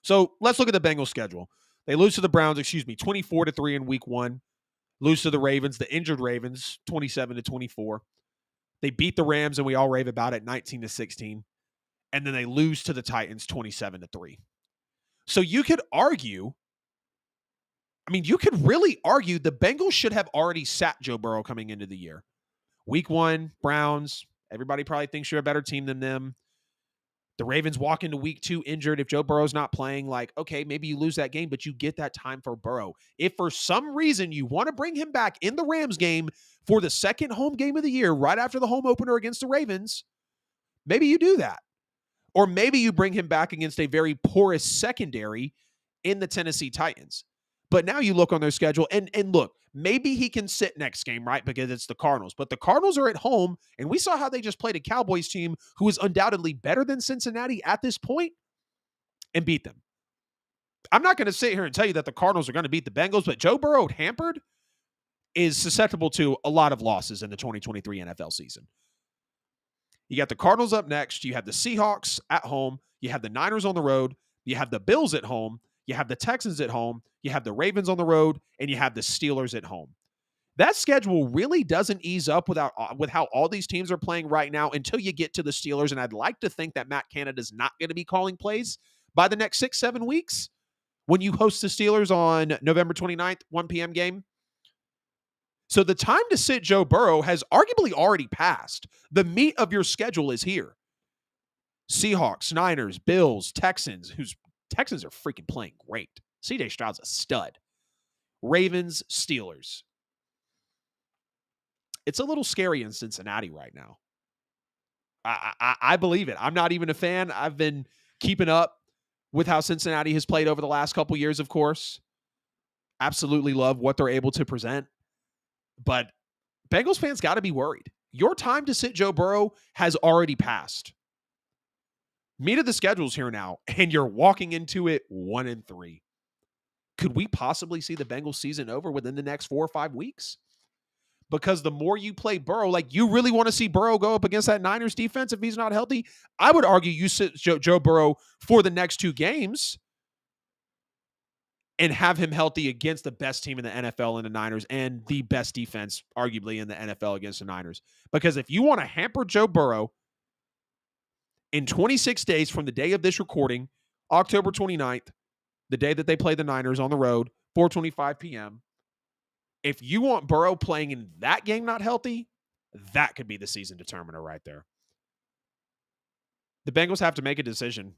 So let's look at the Bengals schedule. They lose to the Browns, 24-3 in week 1. Lose to the Ravens, the injured Ravens, 27-24. They beat the Rams, and we all rave about it, 19-16. And then they lose to the Titans, 27-3. So you could really argue the Bengals should have already sat Joe Burrow coming into the year. Week 1, Browns, everybody probably thinks you're a better team than them. The Ravens walk into week 2 injured. If Joe Burrow's not playing, okay, maybe you lose that game, but you get that time for Burrow. If for some reason you want to bring him back in the Rams game for the second home game of the year, right after the home opener against the Ravens, maybe you do that. Or maybe you bring him back against a very porous secondary in the Tennessee Titans. But now you look on their schedule, and look, maybe he can sit next game, right? Because it's the Cardinals. But the Cardinals are at home, and we saw how they just played a Cowboys team who is undoubtedly better than Cincinnati at this point and beat them. I'm not going to sit here and tell you that the Cardinals are going to beat the Bengals, but Joe Burrow hampered is susceptible to a lot of losses in the 2023 NFL season. You got the Cardinals up next. You have the Seahawks at home. You have the Niners on the road. You have the Bills at home. You have the Texans at home, you have the Ravens on the road, and you have the Steelers at home. That schedule really doesn't ease up with how all these teams are playing right now until you get to the Steelers, and I'd like to think that Matt Canada's not going to be calling plays, by the next 6-7 weeks when you host the Steelers on November 29th, 1 p.m. game. So the time to sit Joe Burrow has arguably already passed. The meat of your schedule is here. Seahawks, Niners, Bills, Texans, Texans are freaking playing great. C.J. Stroud's a stud. Ravens, Steelers. It's a little scary in Cincinnati right now. I believe it. I'm not even a fan. I've been keeping up with how Cincinnati has played over the last couple years, of course. Absolutely love what they're able to present. But Bengals fans got to be worried. Your time to sit Joe Burrow has already passed. Meat of the schedule's here now, and you're walking into it 1-3. Could we possibly see the Bengals season over within the next 4 or 5 weeks? Because the more you play Burrow, like you really want to see Burrow go up against that Niners defense if he's not healthy? I would argue you sit Joe Burrow for the next 2 games and have him healthy against the best team in the NFL in the Niners and the best defense, arguably, in the NFL against the Niners. Because if you want to hamper Joe Burrow in 26 days from the day of this recording, October 29th, the day that they play the Niners on the road, 4:25 p.m., if you want Burrow playing in that game not healthy, that could be the season determiner right there. The Bengals have to make a decision.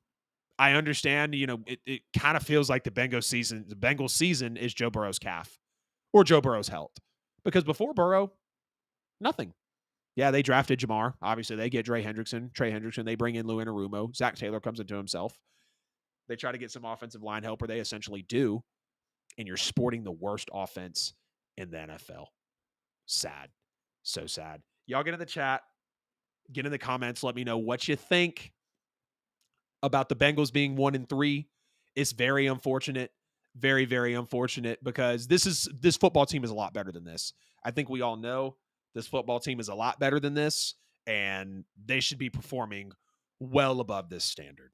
I understand, it kind of feels like the Bengals season is Joe Burrow's calf or Joe Burrow's health. Because before Burrow, nothing. Yeah, they drafted Jamar. Obviously, they get Trey Hendrickson. They bring in Lou Anarumo. Zach Taylor comes into himself. They try to get some offensive line help, or they essentially do. And you're sporting the worst offense in the NFL. Sad. So sad. Y'all get in the chat. Get in the comments. Let me know what you think about the Bengals being 1-3. It's very unfortunate. Very, very unfortunate because this football team is a lot better than this. I think we all know this football team is a lot better than this, and they should be performing well above this standard.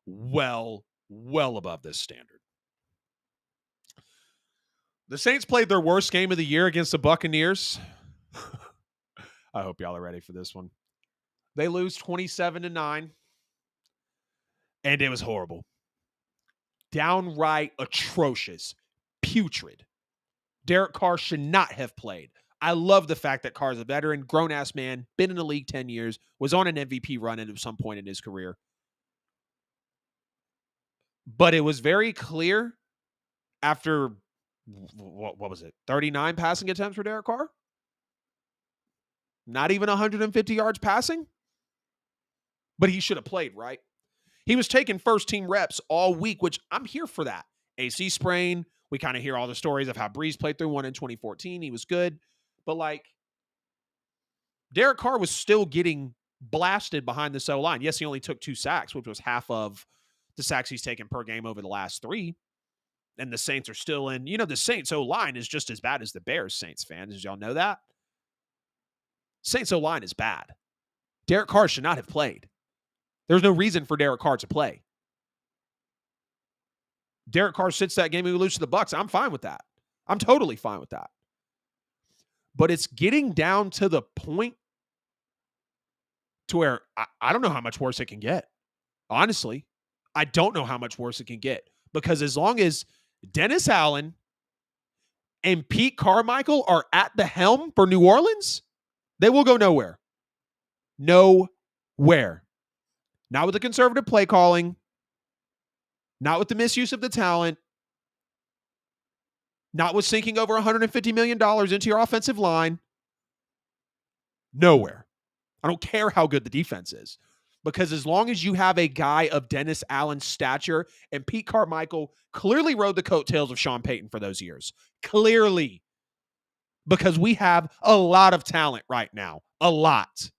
Well above this standard. The Saints played their worst game of the year against the Buccaneers. I hope y'all are ready for this one. They lose 27-9, and it was horrible. Downright atrocious. Putrid. Derek Carr should not have played. I love the fact that Carr's a veteran, grown-ass man, been in the league 10 years, was on an MVP run at some point in his career. But it was very clear after, what was it, 39 passing attempts for Derek Carr? Not even 150 yards passing? But he should have played, right? He was taking first-team reps all week, which I'm here for that. AC sprain. We kind of hear all the stories of how Breeze played through one in 2014. He was good. But, Derek Carr was still getting blasted behind the O-line. Yes, he only took 2 sacks, which was half of the sacks he's taken per game over the last 3. And the Saints are still in. The Saints O-line is just as bad as the Bears, Saints fans. Did y'all know that? Saints O-line is bad. Derek Carr should not have played. There's no reason for Derek Carr to play. Derek Carr sits that game and we lose to the Bucs. I'm fine with that. I'm totally fine with that. But it's getting down to the point to where I don't know how much worse it can get. Honestly, I don't know how much worse it can get. Because as long as Dennis Allen and Pete Carmichael are at the helm for New Orleans, they will go nowhere. Nowhere. Not with the conservative play calling. Not with the misuse of the talent. Not with sinking over $150 million into your offensive line. Nowhere. I don't care how good the defense is. Because as long as you have a guy of Dennis Allen's stature, and Pete Carmichael clearly rode the coattails of Sean Payton for those years. Clearly. Because we have a lot of talent right now. A lot.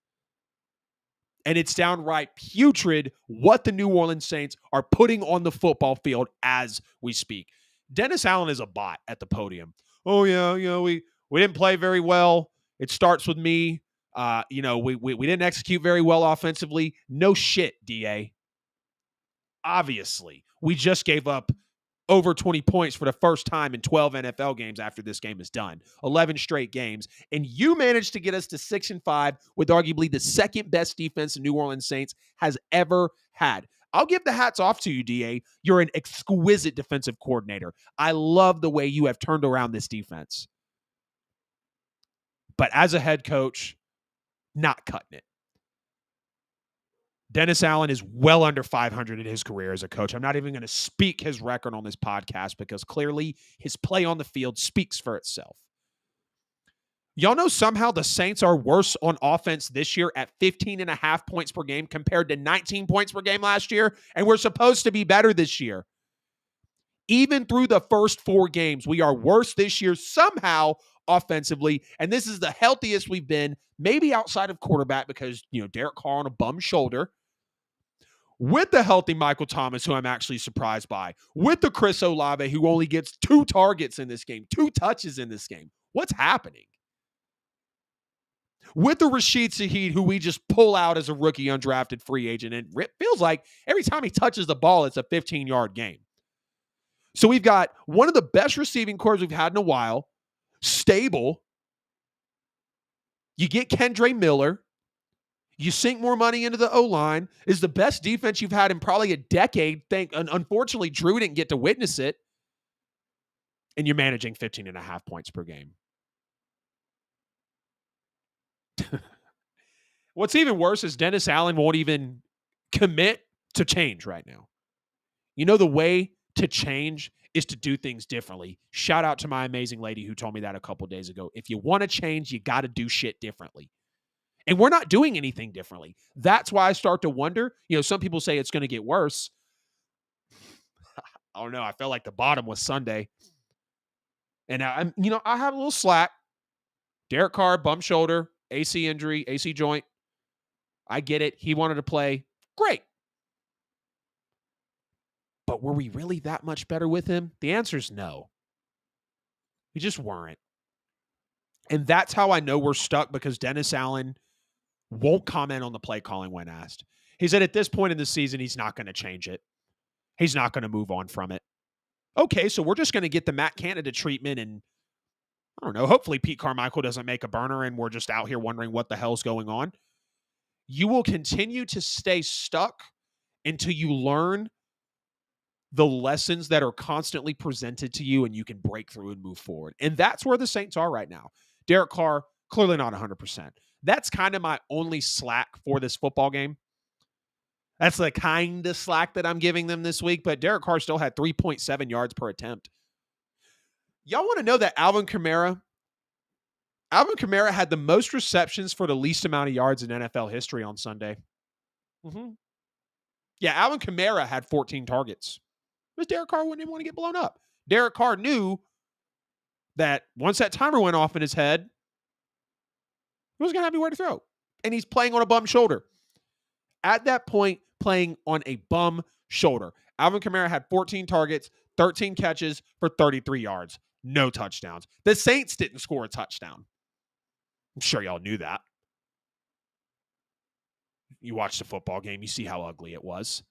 And it's downright putrid what the New Orleans Saints are putting on the football field as we speak. Dennis Allen is a bot at the podium. Oh, yeah, we didn't play very well. It starts with me. We didn't execute very well offensively. No shit, DA. Obviously, we just gave up over 20 points for the first time in 12 NFL games after this game is done. 11 straight games. And you managed to get us to 6-5 with arguably the second best defense the New Orleans Saints has ever had. I'll give the hats off to you, DA. You're an exquisite defensive coordinator. I love the way you have turned around this defense. But as a head coach, not cutting it. Dennis Allen is well under 500 in his career as a coach. I'm not even going to speak his record on this podcast because clearly his play on the field speaks for itself. Y'all know somehow the Saints are worse on offense this year at 15.5 points per game compared to 19 points per game last year, and we're supposed to be better this year. Even through the first 4 games, we are worse this year somehow offensively, and this is the healthiest we've been, maybe outside of quarterback because, Derek Carr on a bum shoulder, with the healthy Michael Thomas, who I'm actually surprised by, with the Chris Olave, who only gets 2 targets in this game, 2 touches in this game. What's happening? With the Rashid Shaheed, who we just pull out as a rookie undrafted free agent, and it feels like every time he touches the ball, it's a 15-yard game. So we've got one of the best receiving corps we've had in a while, stable. You get Kendre Miller. You sink more money into the O-line. Is the best defense you've had in probably a decade. Unfortunately, Drew didn't get to witness it. And you're managing 15.5 points per game. What's even worse is Dennis Allen won't even commit to change right now. The way to change is to do things differently. Shout out to my amazing lady who told me that a couple days ago. If you want to change, you got to do shit differently. And we're not doing anything differently. That's why I start to wonder. Some people say it's going to get worse. I don't know. I felt like the bottom was Sunday. And I have a little slack. Derek Carr, bum shoulder, AC injury, AC joint. I get it. He wanted to play. Great. But were we really that much better with him? The answer is no. We just weren't. And that's how I know we're stuck, because Dennis Allen won't comment on the play calling when asked. He said at this point in the season, he's not going to change it. He's not going to move on from it. Okay, so we're just going to get the Matt Canada treatment, and I don't know, hopefully Pete Carmichael doesn't make a burner and we're just out here wondering what the hell's going on. You will continue to stay stuck until you learn the lessons that are constantly presented to you and you can break through and move forward. And that's where the Saints are right now. Derek Carr, clearly not 100%. That's kind of my only slack for this football game. That's the kind of slack that I'm giving them this week, but Derek Carr still had 3.7 yards per attempt. Y'all want to know that Alvin Kamara had the most receptions for the least amount of yards in NFL history on Sunday. Yeah, Alvin Kamara had 14 targets. But Derek Carr wouldn't even want to get blown up. Derek Carr knew that once that timer went off in his head, he wasn't going to have anywhere to throw. And he's playing on a bum shoulder. At that point, playing on a bum shoulder. Alvin Kamara had 14 targets, 13 catches for 33 yards. No touchdowns. The Saints didn't score a touchdown. I'm sure y'all knew that. You watch the football game, you see how ugly it was.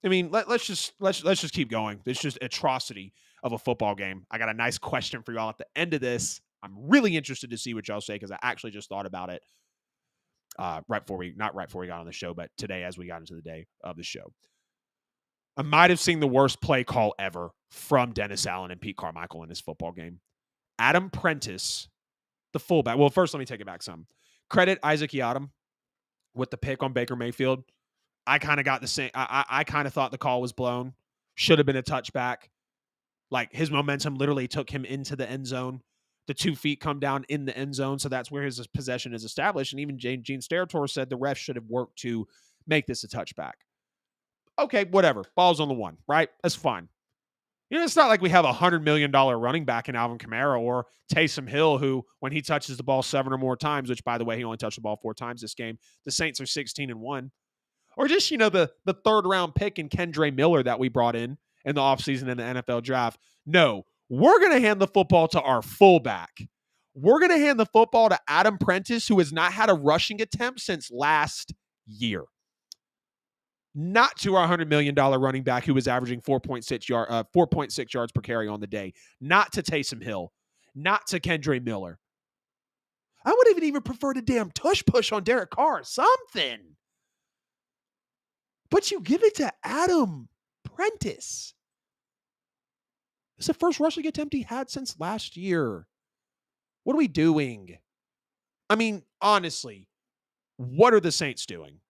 I mean, let's just keep going. It's just atrocity of a football game. I got a nice question for y'all at the end of this. I'm really interested to see what y'all say, because I actually just thought about it not right before we got on the show, but today as we got into the day of the show. I might have seen the worst play call ever from Dennis Allen and Pete Carmichael in this football game. Adam Prentice, the fullback. Well, first let me take it back some. Credit Isaac Yiadom with the pick on Baker Mayfield. I kind of got the same. I kind of thought the call was blown. Should have been a touchback. Like, his momentum literally took him into the end zone. The 2 feet come down in the end zone, so that's where his possession is established. And even Gene Steratore said the ref should have worked to make this a touchback. Okay, whatever. Ball's on the 1, right? That's fine. It's not like we have a $100 million running back in Alvin Kamara or Taysom Hill, who, when he touches the ball 7 or more times, which, by the way, he only touched the ball 4 times this game, the Saints are 16-1. Or just, the third-round pick in Kendre Miller that we brought in the offseason in the NFL draft. No, we're going to hand the football to our fullback. We're going to hand the football to Adam Prentice, who has not had a rushing attempt since last year. Not to our $100 million running back who was averaging 4.6 yards per carry on the day. Not to Taysom Hill. Not to Kendre Miller. I would even prefer to damn tush push on Derek Carr. Something. But you give it to Adam Prentice. It's the first rushing attempt he had since last year. What are we doing? I mean, honestly, what are the Saints doing?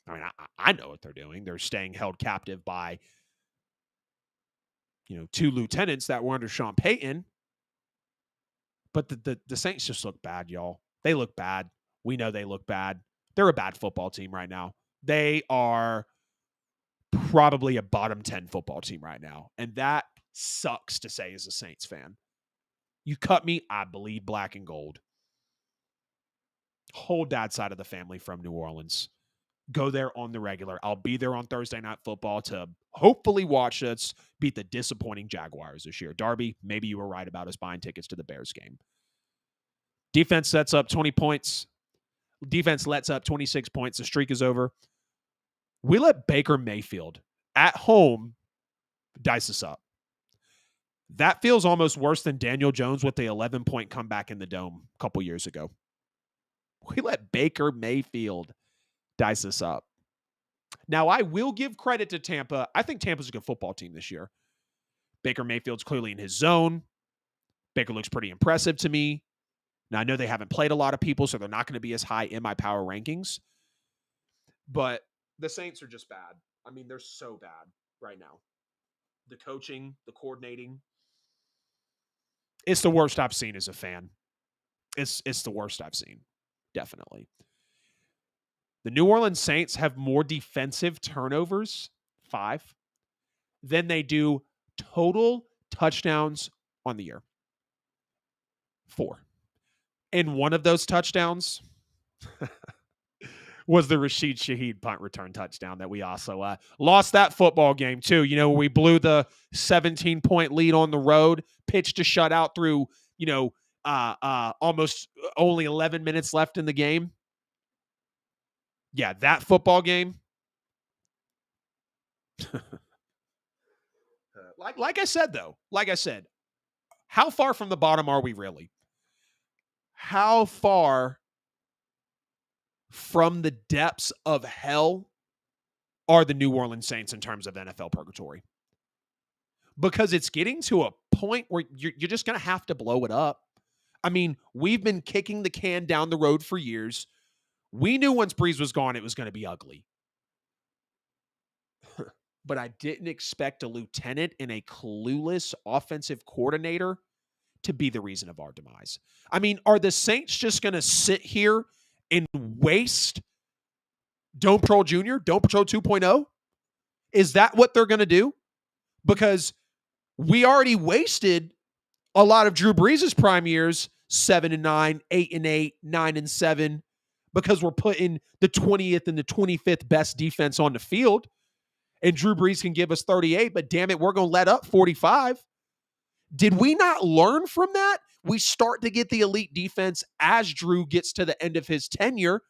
I mean, I know what they're doing. They're staying held captive by, two lieutenants that were under Sean Payton. But the Saints just look bad, y'all. They look bad. We know they look bad. They're a bad football team right now. They are probably a bottom 10 football team right now. And that sucks to say as a Saints fan. You cut me, I bleed black and gold. Whole dad side of the family from New Orleans. Go there on the regular. I'll be there on Thursday Night Football to hopefully watch us beat the disappointing Jaguars this year. Darby, maybe you were right about us buying tickets to the Bears game. Defense sets up 20 points. Defense lets up 26 points. The streak is over. We let Baker Mayfield at home dice us up. That feels almost worse than Daniel Jones with the 11-point comeback in the Dome a couple years ago. We let Baker Mayfield dice us up. Now, I will give credit to Tampa. I think Tampa's a good football team this year. Baker Mayfield's clearly in his zone. Baker looks pretty impressive to me. Now, I know they haven't played a lot of people, so they're not going to be as high in my power rankings. But the Saints are just bad. I mean, they're so bad right now. The coaching, the coordinating. It's the worst I've seen as a fan. It's the worst I've seen. Definitely. The New Orleans Saints have more defensive turnovers, 5, than they do total touchdowns on the year, 4. And one of those touchdowns was the Rashid Shaheed punt return touchdown that we also lost that football game too. We blew the 17-point lead on the road, pitched a shutout through, almost only 11 minutes left in the game. Yeah, that football game. Like I said, how far from the bottom are we really? How far from the depths of hell are the New Orleans Saints in terms of NFL purgatory? Because it's getting to a point where you're just going to have to blow it up. I mean, we've been kicking the can down the road for years. We knew once Breeze was gone, it was going to be ugly. But I didn't expect a lieutenant and a clueless offensive coordinator to be the reason of our demise. I mean, are the Saints just going to sit here and waste Dome Patrol Jr., Dome Patrol 2.0? Is that what they're going to do? Because we already wasted a lot of Drew Brees' prime years, 7-9, 8-8, 9-7, because we're putting the 20th and the 25th best defense on the field. And Drew Brees can give us 38, but damn it, we're going to let up 45. Did we not learn from that? We start to get the elite defense as Drew gets to the end of his tenure.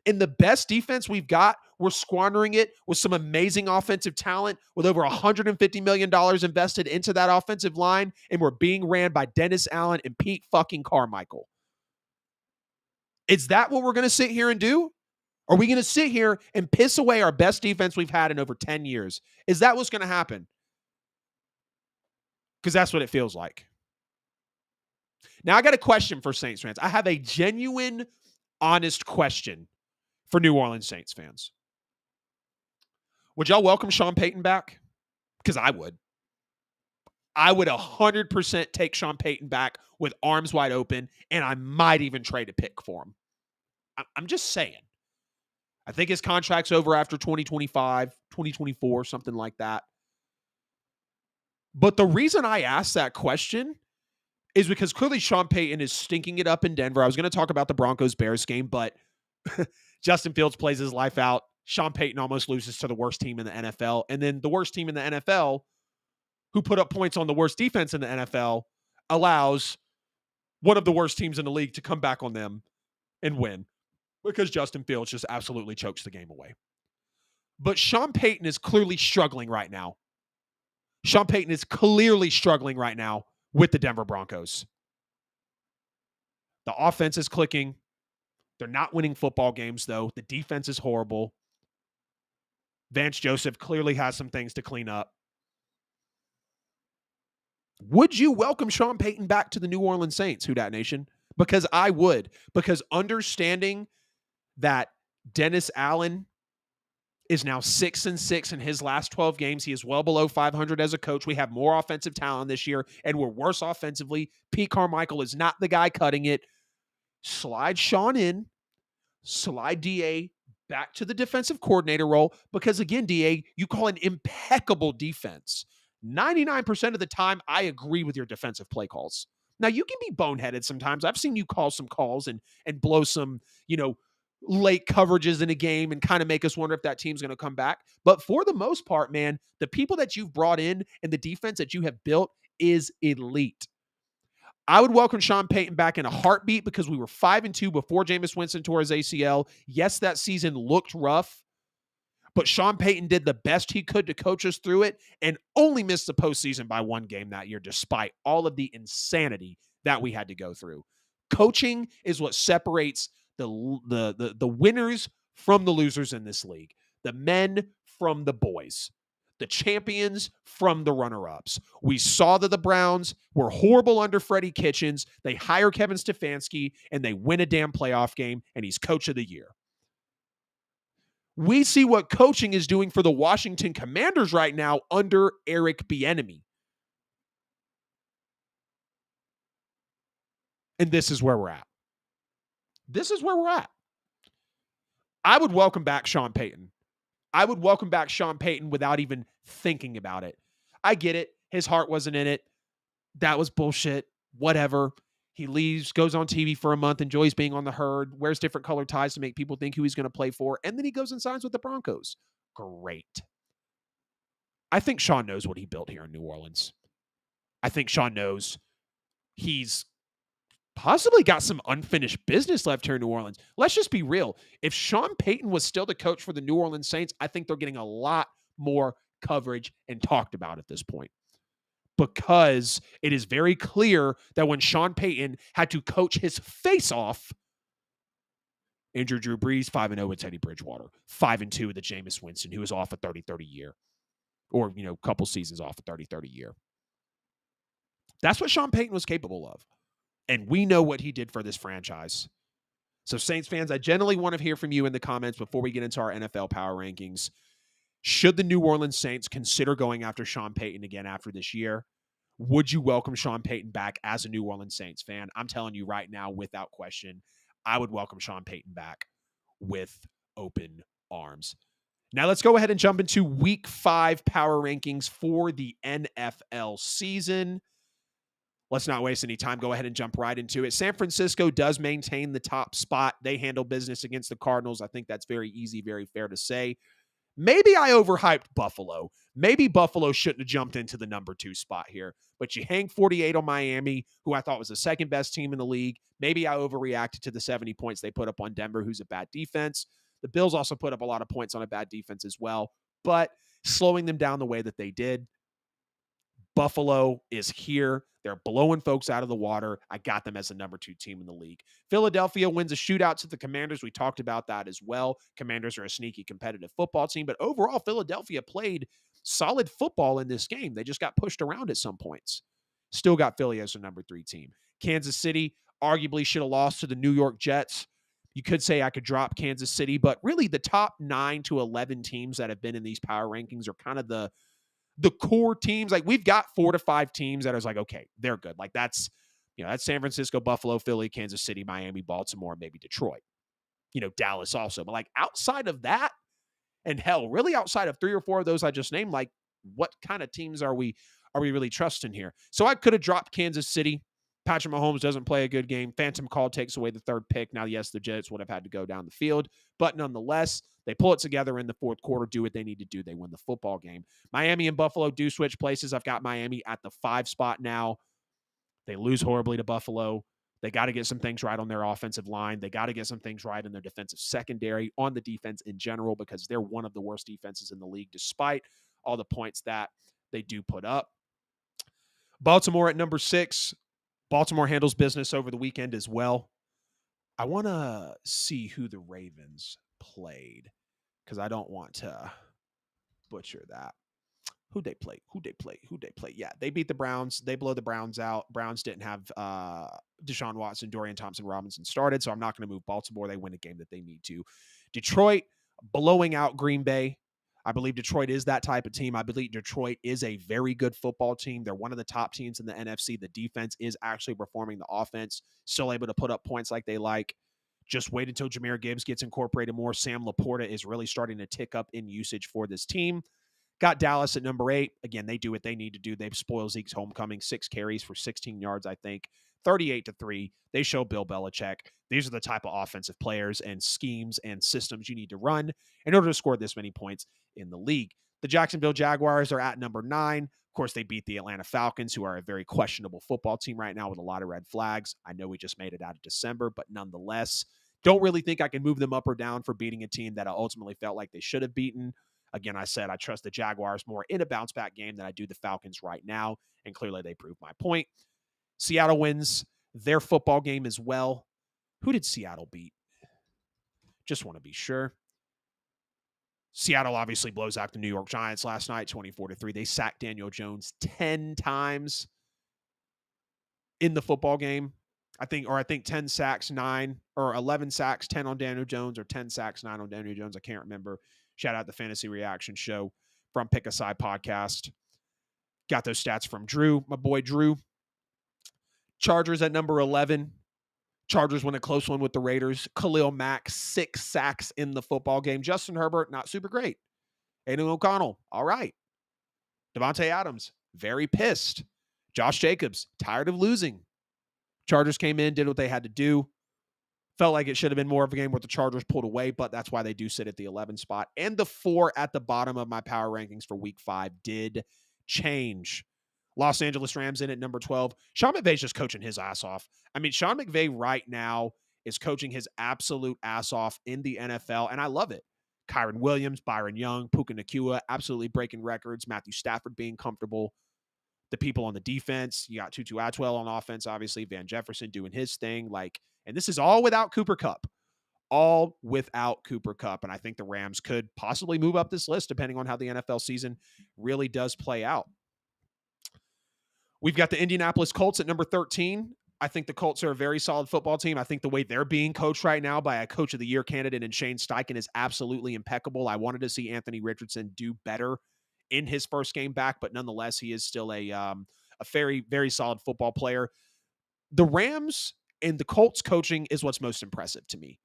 And the best defense we've got, we're squandering it with some amazing offensive talent with over $150 million invested into that offensive line. And we're being ran by Dennis Allen and Pete fucking Carmichael. Is that what we're going to sit here and do? Are we going to sit here and piss away our best defense we've had in over 10 years? Is that what's going to happen? Because that's what it feels like. Now, I got a question for Saints fans. I have a genuine, honest question for New Orleans Saints fans. Would y'all welcome Sean Payton back? Because I would. I would 100% take Sean Payton back with arms wide open, and I might even trade a pick for him. I'm just saying. I think his contract's over after 2025, 2024, something like that. But the reason I asked that question is because clearly Sean Payton is stinking it up in Denver. I was going to talk about the Broncos-Bears game, but Justin Fields plays his life out. Sean Payton almost loses to the worst team in the NFL. And then the worst team in the NFL, who put up points on the worst defense in the NFL, allows one of the worst teams in the league to come back on them and win. Because Justin Fields just absolutely chokes the game away. But Sean Payton is clearly struggling right now. Sean Payton is clearly struggling right now with the Denver Broncos. The offense is clicking. They're not winning football games, though. The defense is horrible. Vance Joseph clearly has some things to clean up. Would you welcome Sean Payton back to the New Orleans Saints, Who Dat Nation? Because I would. Because understanding that Dennis Allen is now 6-6 in his last 12 games. He is well below 500 as a coach. We have more offensive talent this year, and we're worse offensively. Pete Carmichael is not the guy cutting it. Slide Sean in. Slide DA back to the defensive coordinator role because, again, DA, you call an impeccable defense. 99% of the time, I agree with your defensive play calls. Now, you can be boneheaded sometimes. I've seen you call some calls and blow some, late coverages in a game and kind of make us wonder if that team's going to come back. But for the most part, man, the people that you've brought in and the defense that you have built is elite. I would welcome Sean Payton back in a heartbeat because we were 5-2 before Jameis Winston tore his ACL. Yes, that season looked rough, but Sean Payton did the best he could to coach us through it and only missed the postseason by one game that year, despite all of the insanity that we had to go through. Coaching is what separates the winners from the losers in this league, the men from the boys, the champions from the runner-ups. We saw that the Browns were horrible under Freddie Kitchens. They hire Kevin Stefanski, and they win a damn playoff game, and he's coach of the year. We see what coaching is doing for the Washington Commanders right now under Eric Bieniemy. And this is where we're at. This is where we're at. I would welcome back Sean Payton. I would welcome back Sean Payton without even thinking about it. I get it. His heart wasn't in it. That was bullshit. Whatever. He leaves, goes on TV for a month, enjoys being on the herd, wears different colored ties to make people think who he's going to play for, and then he goes and signs with the Broncos. Great. I think Sean knows what he built here in New Orleans. I think Sean knows he's possibly got some unfinished business left here in New Orleans. Let's just be real. If Sean Payton was still the coach for the New Orleans Saints, I think they're getting a lot more coverage and talked about at this point. Because it is very clear that when Sean Payton had to coach his face off, injured Drew Brees, 5-0 with Teddy Bridgewater, 5-2 with the Jameis Winston, who was off a 30-30 year. Or, a couple seasons off a 30-30 year. That's what Sean Payton was capable of. And we know what he did for this franchise. So, Saints fans, I generally want to hear from you in the comments before we get into our NFL power rankings. Should the New Orleans Saints consider going after Sean Payton again after this year? Would you welcome Sean Payton back as a New Orleans Saints fan? I'm telling you right now, without question, I would welcome Sean Payton back with open arms. Now let's go ahead and jump into Week 5 power rankings for the NFL season. Let's not waste any time. Go ahead and jump right into it. San Francisco does maintain the top spot. They handle business against the Cardinals. I think that's very easy, very fair to say. Maybe I overhyped Buffalo. Maybe Buffalo shouldn't have jumped into the number 2 spot here. But you hang 48 on Miami, who I thought was the second best team in the league. Maybe I overreacted to the 70 points they put up on Denver, who's a bad defense. The Bills also put up a lot of points on a bad defense as well. But slowing them down the way that they did, Buffalo is here. They're blowing folks out of the water. I got them as the number 2 team in the league. Philadelphia wins a shootout to the Commanders. We talked about that as well. Commanders are a sneaky competitive football team, but overall, Philadelphia played solid football in this game. They just got pushed around at some points. Still got Philly as the number 3 team. Kansas City arguably should have lost to the New York Jets. You could say I could drop Kansas City, but really the top 9 to 11 teams that have been in these power rankings are kind of the core teams. Like, we've got 4 to 5 teams that is like, okay, they're good. Like, that's San Francisco, Buffalo, Philly, Kansas City, Miami, Baltimore, maybe Detroit, Dallas also. But like, outside of that, and hell, really outside of 3 or 4 of those I just named, like, what kind of teams are we really trusting here? So I could have dropped Kansas City. Patrick Mahomes doesn't play a good game. Phantom call takes away the 3rd pick. Now, yes, the Jets would have had to go down the field, but nonetheless, they pull it together in the 4th quarter, do what they need to do. They win the football game. Miami and Buffalo do switch places. I've got Miami at the 5 spot now. They lose horribly to Buffalo. They got to get some things right on their offensive line. They got to get some things right in their defensive secondary, on the defense in general, because they're one of the worst defenses in the league, despite all the points that they do put up. Baltimore at number 6. Baltimore handles business over the weekend as well. I want to see who the Ravens played because I don't want to butcher that. Who'd they play? Yeah, they beat the Browns. They blow the Browns out. Browns didn't have Deshaun Watson, Dorian Thompson-Robinson started, so I'm not going to move Baltimore. They win a game that they need to. Detroit blowing out Green Bay. I believe Detroit is that type of team. I believe Detroit is a very good football team. They're one of the top teams in the NFC. The defense is actually performing. The offense still able to put up points like they like. Just wait until Jahmyr Gibbs gets incorporated more. Sam Laporta is really starting to tick up in usage for this team. Got Dallas at number 8. Again, they do what they need to do. They've spoiled Zeke's homecoming. 6 carries for 16 yards, I think. 38-3. They show Bill Belichick. These are the type of offensive players and schemes and systems you need to run in order to score this many points in the league. The Jacksonville Jaguars are at number 9. Of course, they beat the Atlanta Falcons, who are a very questionable football team right now with a lot of red flags. I know we just made it out of December, but nonetheless, don't really think I can move them up or down for beating a team that I ultimately felt like they should have beaten. Again, I said I trust the Jaguars more in a bounce-back game than I do the Falcons right now, and clearly they proved my point. Seattle wins their football game as well. Who did Seattle beat? Just want to be sure. Seattle obviously blows out the New York Giants last night, 24-3. They sacked Daniel Jones 10 times in the football game. I think 10 sacks, 9, or 11 sacks, 10 on Daniel Jones, or 10 sacks, 9 on Daniel Jones. I can't remember. Shout out the Fantasy Reaction Show from Pick a Side Podcast. Got those stats from Drew, my boy Drew. Chargers at number 11. Chargers win a close one with the Raiders. Khalil Mack, 6 sacks in the football game. Justin Herbert, not super great. Aiden O'Connell, all right. Devontae Adams, very pissed. Josh Jacobs, tired of losing. Chargers came in, did what they had to do. Felt like it should have been more of a game where the Chargers pulled away, but that's why they do sit at the 11 spot. And the 4 at the bottom of my power rankings for week 5 did change. Los Angeles Rams in at number 12. Sean McVay's just coaching his ass off. I mean, Sean McVay right now is coaching his absolute ass off in the NFL, and I love it. Kyron Williams, Byron Young, Puka Nacua, absolutely breaking records. Matthew Stafford being comfortable. The people on the defense. You got Tutu Atwell on offense, obviously. Van Jefferson doing his thing. And this is all without Cooper Kupp. All without Cooper Kupp. And I think the Rams could possibly move up this list depending on how the NFL season really does play out. We've got the Indianapolis Colts at number 13. I think the Colts are a very solid football team. I think the way they're being coached right now by a Coach of the Year candidate in Shane Steichen is absolutely impeccable. I wanted to see Anthony Richardson do better in his first game back, but nonetheless, he is still a very, very solid football player. The Rams and the Colts coaching is what's most impressive to me.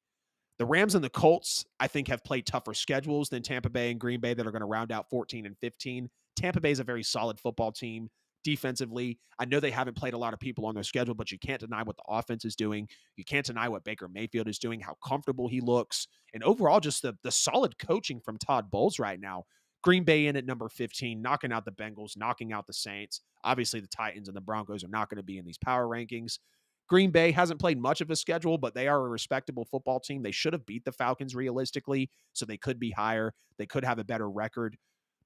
The Rams and the Colts, I think, have played tougher schedules than Tampa Bay and Green Bay that are going to round out 14 and 15. Tampa Bay is a very solid football team defensively. I know they haven't played a lot of people on their schedule, but you can't deny what the offense is doing. You can't deny what Baker Mayfield is doing, how comfortable he looks, and overall just the solid coaching from Todd Bowles right now. Green Bay in at number 15, knocking out the Bengals, knocking out the Saints. Obviously, the Titans and the Broncos are not going to be in these power rankings. Green Bay hasn't played much of a schedule, but they are a respectable football team. They should have beat the Falcons realistically, so they could be higher. They could have a better record,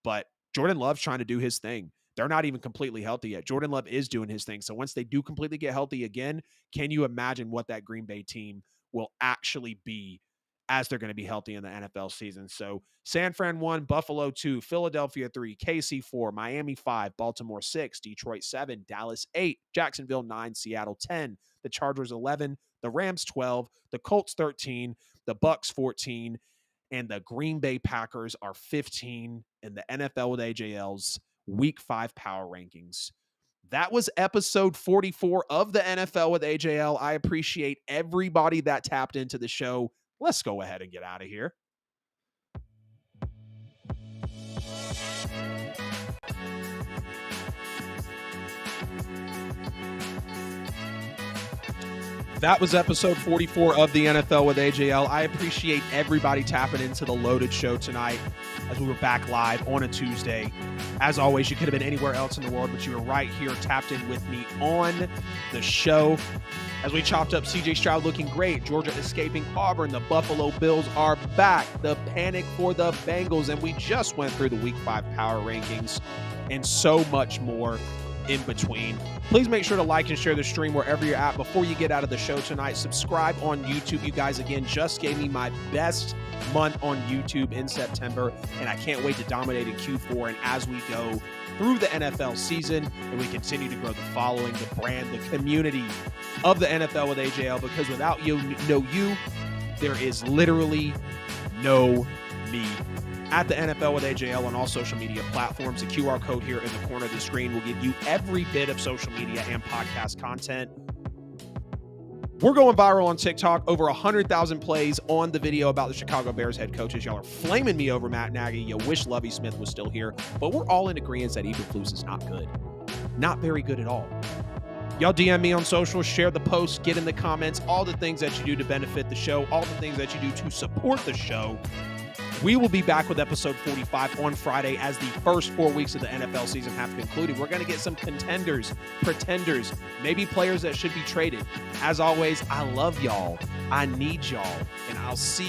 but Jordan Love's trying to do his thing. They're not even completely healthy yet. Jordan Love is doing his thing. So once they do completely get healthy again, can you imagine what that Green Bay team will actually be as they're going to be healthy in the NFL season? So San Fran 1, Buffalo 2, Philadelphia 3, KC 4, Miami 5, Baltimore 6, Detroit 7, Dallas 8, Jacksonville 9, Seattle 10, the Chargers 11, the Rams 12, the Colts 13, the Bucks 14, and the Green Bay Packers are 15 in the NFL with AJL's Week 5 power rankings. That was episode 44 of the NFL with AJL. I appreciate everybody that tapped into the show. Let's go ahead and get out of here. That was episode 44 of the NFL with AJL. I appreciate everybody tapping into the loaded show tonight as we were back live on a Tuesday. As always, you could have been anywhere else in the world, but you were right here tapped in with me on the show. As we chopped up CJ Stroud looking great, Georgia escaping Auburn, the Buffalo Bills are back, the panic for the Bengals, and we just went through the Week 5 power rankings and so much more. in between. Please make sure to like and share the stream wherever you're at. Before you get out of the show tonight, subscribe on YouTube. You guys, again, just gave me my best month on YouTube in September, and I can't wait to dominate in Q4 and as we go through the NFL season and we continue to grow the following, the brand, the community of the NFL with AJL, because without you, there is literally no me. At the NFL with AJL on all social media platforms, the QR code here in the corner of the screen will give you every bit of social media and podcast content. We're going viral on TikTok, over 100,000 plays on the video about the Chicago Bears head coaches. Y'all are flaming me over Matt Nagy. You wish Lovie Smith was still here, but we're all in agreement that Eberflus is not good. Not very good at all. Y'all DM me on social, share the post, get in the comments, all the things that you do to benefit the show, all the things that you do to support the show. We will be back with episode 45 on Friday as the first 4 weeks of the NFL season have concluded. We're going to get some contenders, pretenders, maybe players that should be traded. As always, I love y'all. I need y'all, and I'll see